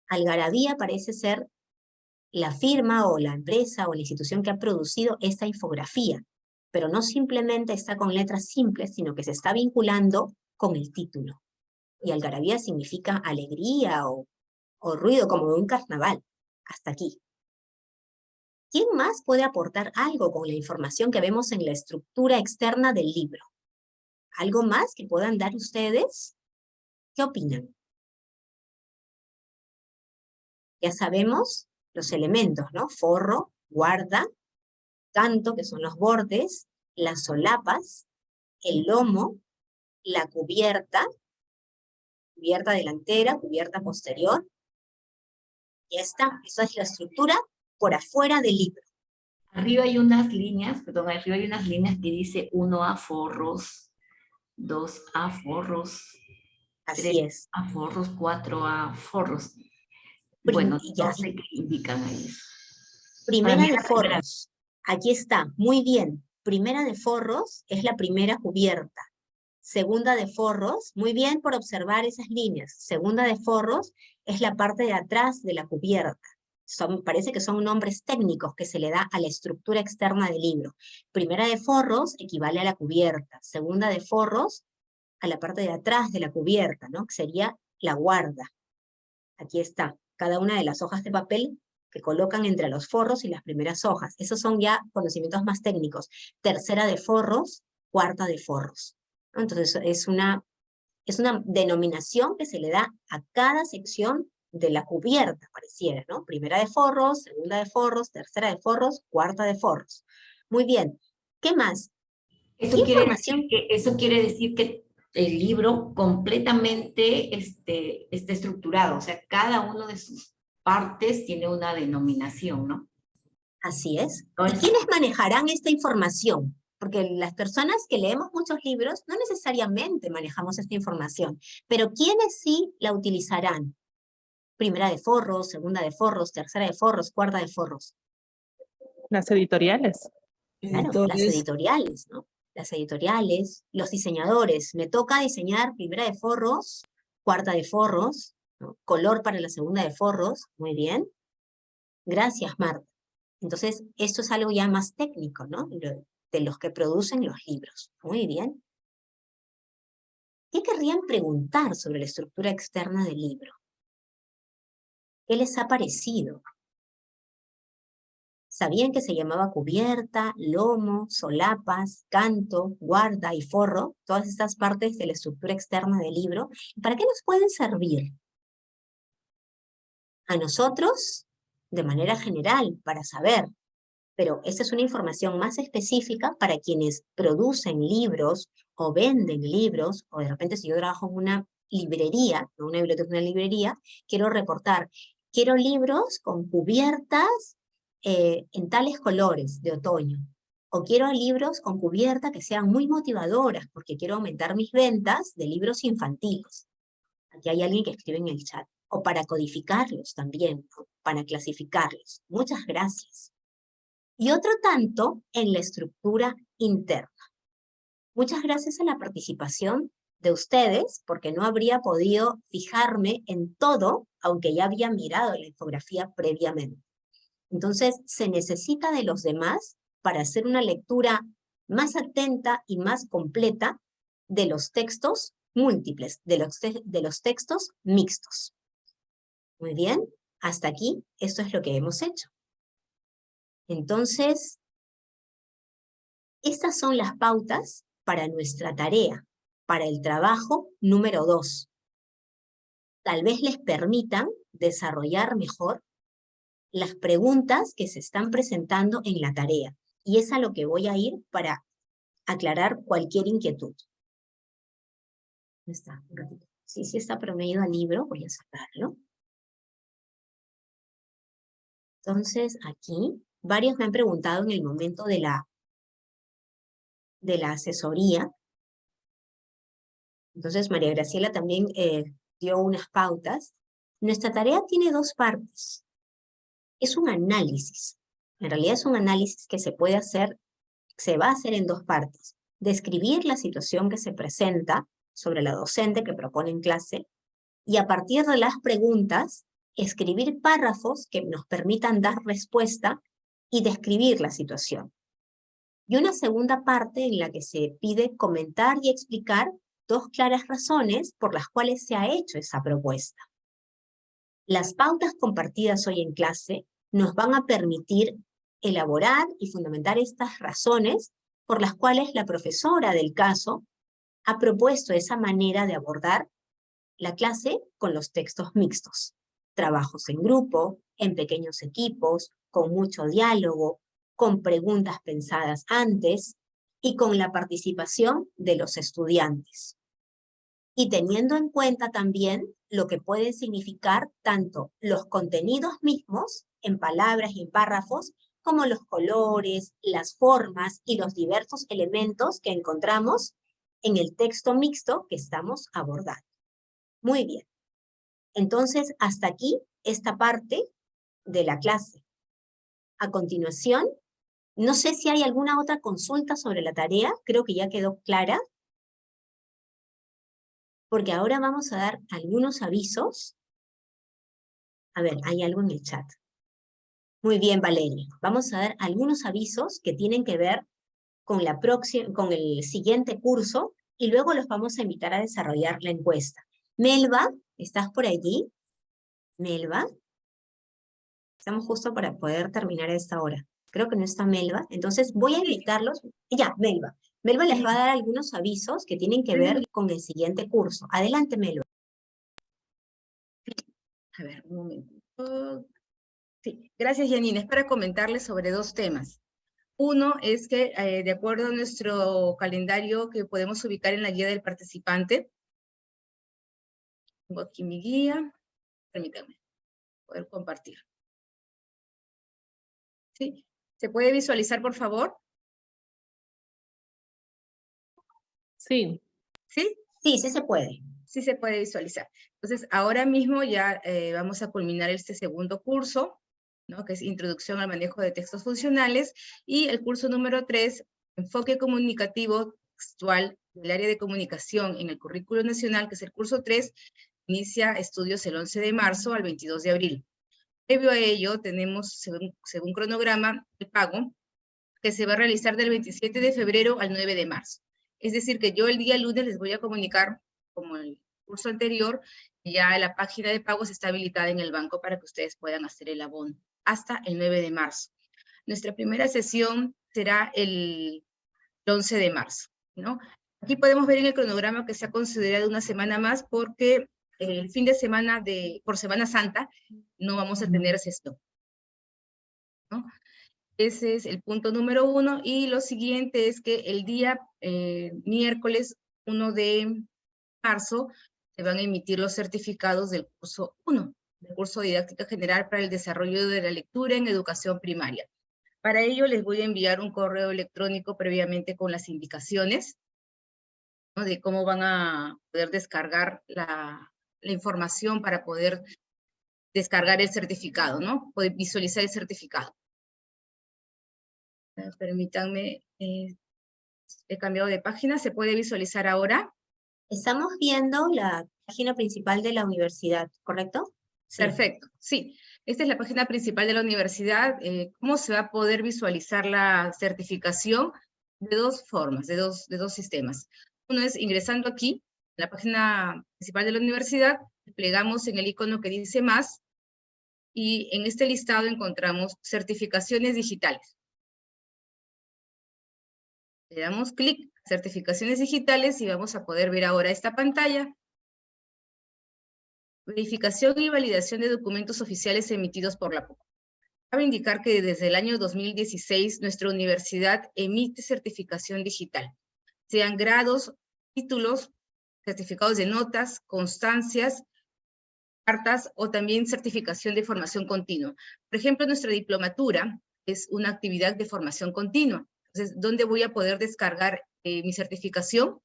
Algarabía parece ser la firma o la empresa o la institución que ha producido esta infografía, pero no simplemente está con letras simples, sino que se está vinculando con el título. Y algarabía significa alegría o ruido, como de un carnaval. Hasta aquí. ¿Quién más puede aportar algo con la información que vemos en la estructura externa del libro? ¿Algo más que puedan dar ustedes? ¿Qué opinan? Ya sabemos los elementos, ¿no? Forro, guarda, canto, que son los bordes, las solapas, el lomo, la cubierta delantera, cubierta posterior. Ya está, esa es la estructura por afuera del libro. Arriba hay unas líneas, perdón, arriba hay unas líneas que dice 1A forros, 2A forros, Así es. 3A forros, 4A forros. Bueno, no sé qué indican ahí. Primera de forros. Aquí está, muy bien. Primera de forros es la primera cubierta. Segunda de forros, muy bien por observar esas líneas. Segunda de forros es la parte de atrás de la cubierta. Parece que son nombres técnicos que se le da a la estructura externa del libro. Primera de forros equivale a la cubierta. Segunda de forros a la parte de atrás de la cubierta, ¿no? Que sería la guarda. Aquí está, cada una de las hojas de papel que colocan entre los forros y las primeras hojas. Esos son ya conocimientos más técnicos. Tercera de forros, cuarta de forros. Entonces es una denominación que se le da a cada sección de la cubierta, pareciera, ¿no? Primera de forros, segunda de forros, tercera de forros, cuarta de forros. Muy bien. ¿Qué más? Eso quiere decir que el libro completamente está estructurado, o sea, cada uno de sus partes tiene una denominación, ¿no? Así es. ¿Y quiénes manejarán esta información? Porque las personas que leemos muchos libros no necesariamente manejamos esta información, pero ¿quiénes sí la utilizarán? Primera de forros, segunda de forros, tercera de forros, cuarta de forros. Las editoriales. Claro, las editoriales, ¿no? Las editoriales, los diseñadores. Me toca diseñar primera de forros, cuarta de forros, ¿no? Color para la segunda de forros. Muy bien. Gracias, Marta. Entonces, esto es algo ya más técnico, ¿no? De los que producen los libros. Muy bien. ¿Qué querrían preguntar sobre la estructura externa del libro? ¿Qué les ha parecido? ¿Sabían que se llamaba cubierta, lomo, solapas, canto, guarda y forro? Todas estas partes de la estructura externa del libro. ¿Para qué nos pueden servir? A nosotros, de manera general, para saber. Pero esta es una información más específica para quienes producen libros o venden libros, o de repente si yo trabajo en una librería, no una biblioteca, una librería, quiero reportar, quiero libros con cubiertas en tales colores de otoño, o quiero libros con cubierta que sean muy motivadoras, porque quiero aumentar mis ventas de libros infantiles. Aquí hay alguien que escribe en el chat. O para codificarlos también, ¿no? Para clasificarlos. Muchas gracias. Y otro tanto en la estructura interna. Muchas gracias a la participación de ustedes, porque no habría podido fijarme en todo, aunque ya había mirado la infografía previamente. Entonces, se necesita de los demás para hacer una lectura más atenta y más completa de los textos múltiples, de los textos mixtos. Muy bien, hasta aquí, esto es lo que hemos hecho. Entonces, estas son las pautas para nuestra tarea, para el trabajo número 2. Tal vez les permitan desarrollar mejor las preguntas que se están presentando en la tarea. Y es a lo que voy a ir para aclarar cualquier inquietud. ¿Dónde está? Un ratito. Sí está, pero me he ido al libro, voy a sacarlo. Entonces, aquí, varios me han preguntado en el momento de la asesoría. Entonces, María Graciela también dio unas pautas. Nuestra tarea tiene 2 partes. Es un análisis. En realidad es un análisis que se va a hacer en 2 partes. Describir la situación que se presenta sobre la docente que propone en clase y a partir de las preguntas, escribir párrafos que nos permitan dar respuesta y describir la situación. Y una segunda parte en la que se pide comentar y explicar 2 claras razones por las cuales se ha hecho esa propuesta. Las pautas compartidas hoy en clase nos van a permitir elaborar y fundamentar estas razones por las cuales la profesora del caso ha propuesto esa manera de abordar la clase con los textos mixtos. Trabajos en grupo, en pequeños equipos, con mucho diálogo, con preguntas pensadas antes y con la participación de los estudiantes. Y teniendo en cuenta también lo que pueden significar tanto los contenidos mismos, en palabras y en párrafos, como los colores, las formas y los diversos elementos que encontramos en el texto mixto que estamos abordando. Muy bien. Entonces, hasta aquí esta parte de la clase. A continuación, no sé si hay alguna otra consulta sobre la tarea, creo que ya quedó clara. Porque ahora vamos a dar algunos avisos. A ver, hay algo en el chat. Muy bien, Valeria. Vamos a dar algunos avisos que tienen que ver con el siguiente curso y luego los vamos a invitar a desarrollar la encuesta. Melba, ¿estás por allí? Melba. Estamos justo para poder terminar a esta hora. Creo que no está Melba, entonces voy a invitarlos. Ya, Melba. Melba les va a dar algunos avisos que tienen que ver con el siguiente curso. Adelante, Melba. A ver, un momento. Sí, gracias, Janine. Es para comentarles sobre 2 temas. Uno es que, de acuerdo a nuestro calendario que podemos ubicar en la guía del participante, tengo aquí mi guía, permítanme poder compartir. ¿Sí? ¿Se puede visualizar, por favor? Sí. ¿Sí? Sí, sí se puede. Sí se puede visualizar. Entonces, ahora mismo ya vamos a culminar este segundo curso, ¿no? Que es Introducción al Manejo de Textos Funcionales, y el curso número 3, Enfoque Comunicativo Textual del Área de Comunicación en el Currículo Nacional, que es el curso 3, inicia estudios el 11 de marzo al 22 de abril. Previo a ello, tenemos, según cronograma, el pago, que se va a realizar del 27 de febrero al 9 de marzo. Es decir, que yo el día lunes les voy a comunicar, como el curso anterior, ya la página de pagos está habilitada en el banco para que ustedes puedan hacer el abono hasta el 9 de marzo. Nuestra primera sesión será el 11 de marzo, ¿no? Aquí podemos ver en el cronograma que se ha considerado una semana más porque el fin de semana por Semana Santa no vamos a tener sesión, ¿no? Ese es el punto número 1. Y lo siguiente es que el día miércoles 1 de marzo se van a emitir los certificados del curso 1, del curso de Didáctica General para el Desarrollo de la Lectura en Educación Primaria. Para ello les voy a enviar un correo electrónico previamente con las indicaciones, ¿no?, de cómo van a poder descargar la información para poder descargar el certificado, ¿no? Poder visualizar el certificado. Permítanme, he cambiado de página, ¿se puede visualizar ahora? Estamos viendo la página principal de la universidad, ¿correcto? Sí. Perfecto, sí. Esta es la página principal de la universidad. ¿Cómo se va a poder visualizar la certificación? De dos formas, de dos sistemas. Uno es ingresando aquí, en la página principal de la universidad, desplegamos en el icono que dice más, y en este listado encontramos certificaciones digitales. Le damos clic a certificaciones digitales y vamos a poder ver ahora esta pantalla. Verificación y validación de documentos oficiales emitidos por la PUC. Cabe indicar que desde el año 2016 nuestra universidad emite certificación digital, sean grados, títulos, certificados de notas, constancias, cartas o también certificación de formación continua. Por ejemplo, nuestra diplomatura es una actividad de formación continua. Entonces, ¿dónde voy a poder descargar mi certificación?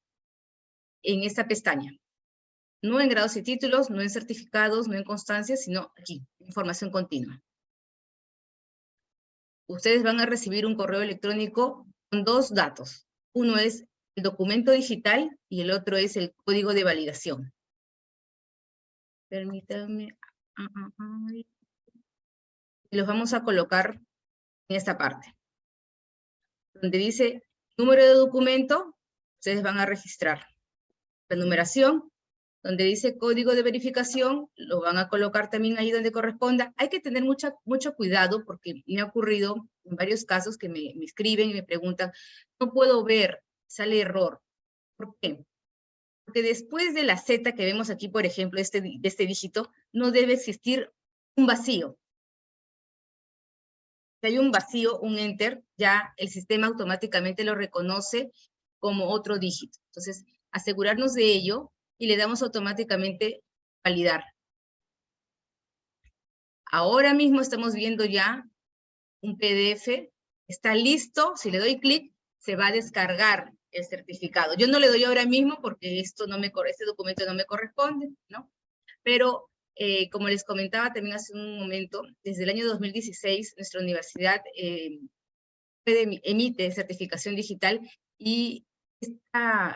En esta pestaña. No en grados y títulos, no en certificados, no en constancias, sino aquí, información continua. Ustedes van a recibir un correo electrónico con dos datos. Uno es el documento digital y el otro es el código de validación. Permítanme. Y los vamos a colocar en esta parte. Donde dice número de documento, ustedes van a registrar la numeración. Donde dice código de verificación, lo van a colocar también ahí donde corresponda. Hay que tener mucho cuidado porque me ha ocurrido en varios casos que me escriben y me preguntan, no puedo ver, sale error. ¿Por qué? Porque después de la Z que vemos aquí, por ejemplo, de este dígito, no debe existir un vacío. Si hay un vacío, un enter, ya el sistema automáticamente lo reconoce como otro dígito. Entonces, asegurarnos de ello y le damos automáticamente validar. Ahora mismo estamos viendo ya un PDF, está listo, si le doy clic, se va a descargar el certificado. Yo no le doy ahora mismo porque este documento no me corresponde, ¿no? Pero, como les comentaba también hace un momento, desde el año 2016 nuestra universidad emite certificación digital y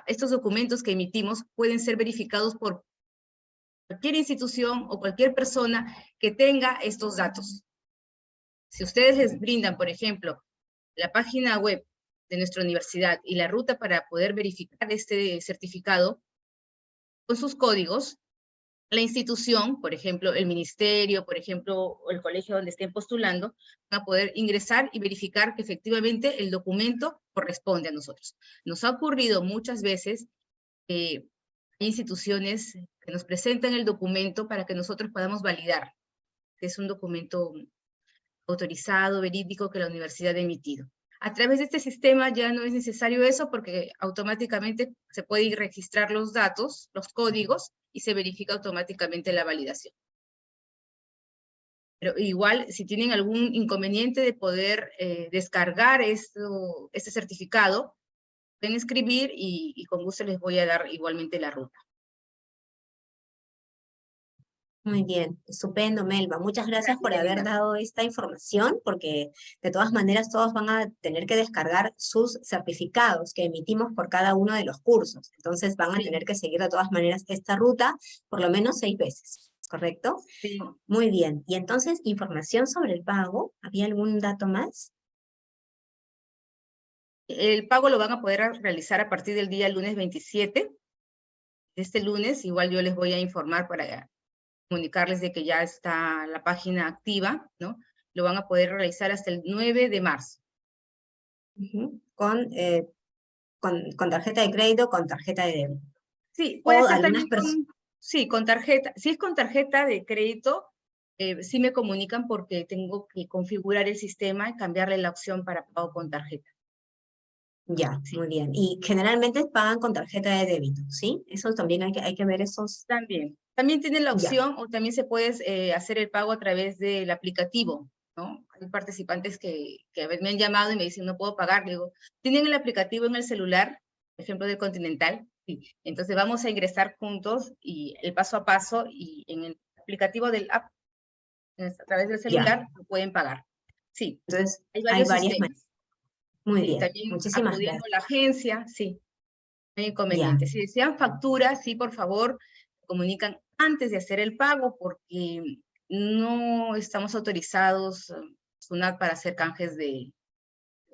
estos documentos que emitimos pueden ser verificados por cualquier institución o cualquier persona que tenga estos datos. Si ustedes les brindan, por ejemplo, la página web de nuestra universidad y la ruta para poder verificar este certificado con sus códigos, la institución, por ejemplo, el ministerio, por ejemplo, o el colegio donde estén postulando, van a poder ingresar y verificar que efectivamente el documento corresponde a nosotros. Nos ha ocurrido muchas veces que hay instituciones que nos presentan el documento para que nosotros podamos validar que es un documento autorizado, verídico, que la universidad ha emitido. A través de este sistema ya no es necesario eso porque automáticamente se puede ir registrar los datos, los códigos, y se verifica automáticamente la validación. Pero igual, si tienen algún inconveniente de poder descargar este certificado, pueden escribir y con gusto les voy a dar igualmente la ruta. Muy bien, estupendo, Melba. Muchas gracias por haber dado esta información, porque de todas maneras todos van a tener que descargar sus certificados que emitimos por cada uno de los cursos. Entonces van a tener que seguir de todas maneras esta ruta por lo menos 6 veces, ¿correcto? Sí. Muy bien. Y entonces, información sobre el pago. ¿Había algún dato más? El pago lo van a poder realizar a partir del día lunes 27. Este lunes igual yo les voy a informar para comunicarles de que ya está la página activa, ¿no? lo van a poder realizar hasta el 9 de marzo. Con tarjeta de crédito, con tarjeta de débito. Sí, puede O ser algunas también con tarjeta. Si es con tarjeta de crédito, sí me comunican porque tengo que configurar el sistema y cambiarle la opción para pago con tarjeta. Ya, muy bien. Y generalmente pagan con tarjeta de débito, ¿sí? Eso también hay que ver esos. También. También tiene la opción, o también se puede hacer el pago a través del aplicativo, ¿no? Hay participantes que a veces me han llamado y me dicen, no puedo pagar. Digo, ¿tienen el aplicativo en el celular? Por ejemplo, del Continental. Sí. Entonces vamos a ingresar juntos y el paso a paso, y en el aplicativo del app, a través del celular, lo pueden pagar. Sí. Entonces, hay varios varias sistemas. Muy Sí, bien. también Muchísimas acudiendo gracias. a la agencia, sí. No hay inconveniente. Si desean factura, sí, por favor, comunican antes de hacer el pago, porque no estamos autorizados, SUNAT, para hacer canjes de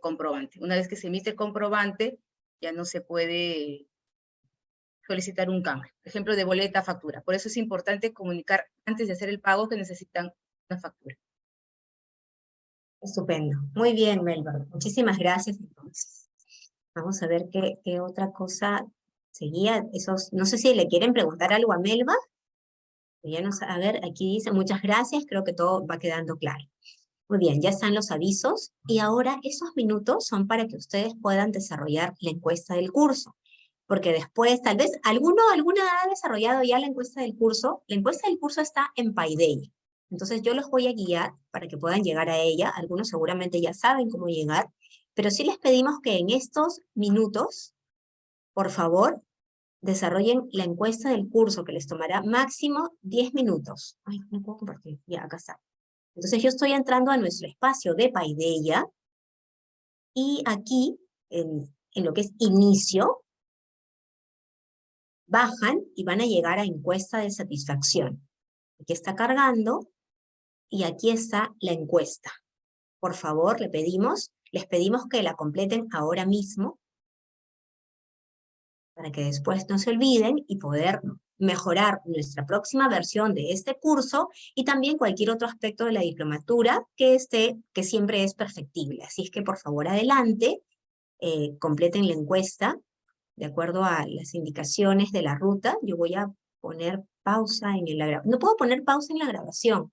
comprobante. Una vez que se emite el comprobante, ya no se puede solicitar un canje. Por ejemplo, de boleta a factura. Por eso es importante comunicar antes de hacer el pago que necesitan una factura. Estupendo. Muy bien, Melba. Muchísimas gracias, entonces. Vamos a ver qué otra cosa seguía. No sé si le quieren preguntar algo a Melba. A ver, aquí dice muchas gracias. Creo que todo va quedando claro. Muy bien, ya están los avisos. Y ahora esos minutos son para que ustedes puedan desarrollar la encuesta del curso. Porque después, tal vez, alguna ha desarrollado ya la encuesta del curso. La encuesta del curso está en Paideia. Entonces yo los voy a guiar para que puedan llegar a ella. Algunos seguramente ya saben cómo llegar, pero sí les pedimos que en estos minutos, por favor, desarrollen la encuesta del curso, que les tomará máximo 10 minutos. Ay, no puedo compartir. Ya, acá está. Entonces yo estoy entrando a nuestro espacio de Paideia, y aquí, en lo que es inicio, bajan y van a llegar a encuesta de satisfacción. Aquí está cargando, y aquí está la encuesta. Por favor, les pedimos que la completen ahora mismo, para que después no se olviden y poder mejorar nuestra próxima versión de este curso, y también cualquier otro aspecto de la diplomatura que siempre es perfectible. Así es que, por favor, adelante, completen la encuesta de acuerdo a las indicaciones de la ruta. Yo voy a poner pausa en la grabación. No puedo poner pausa en la grabación,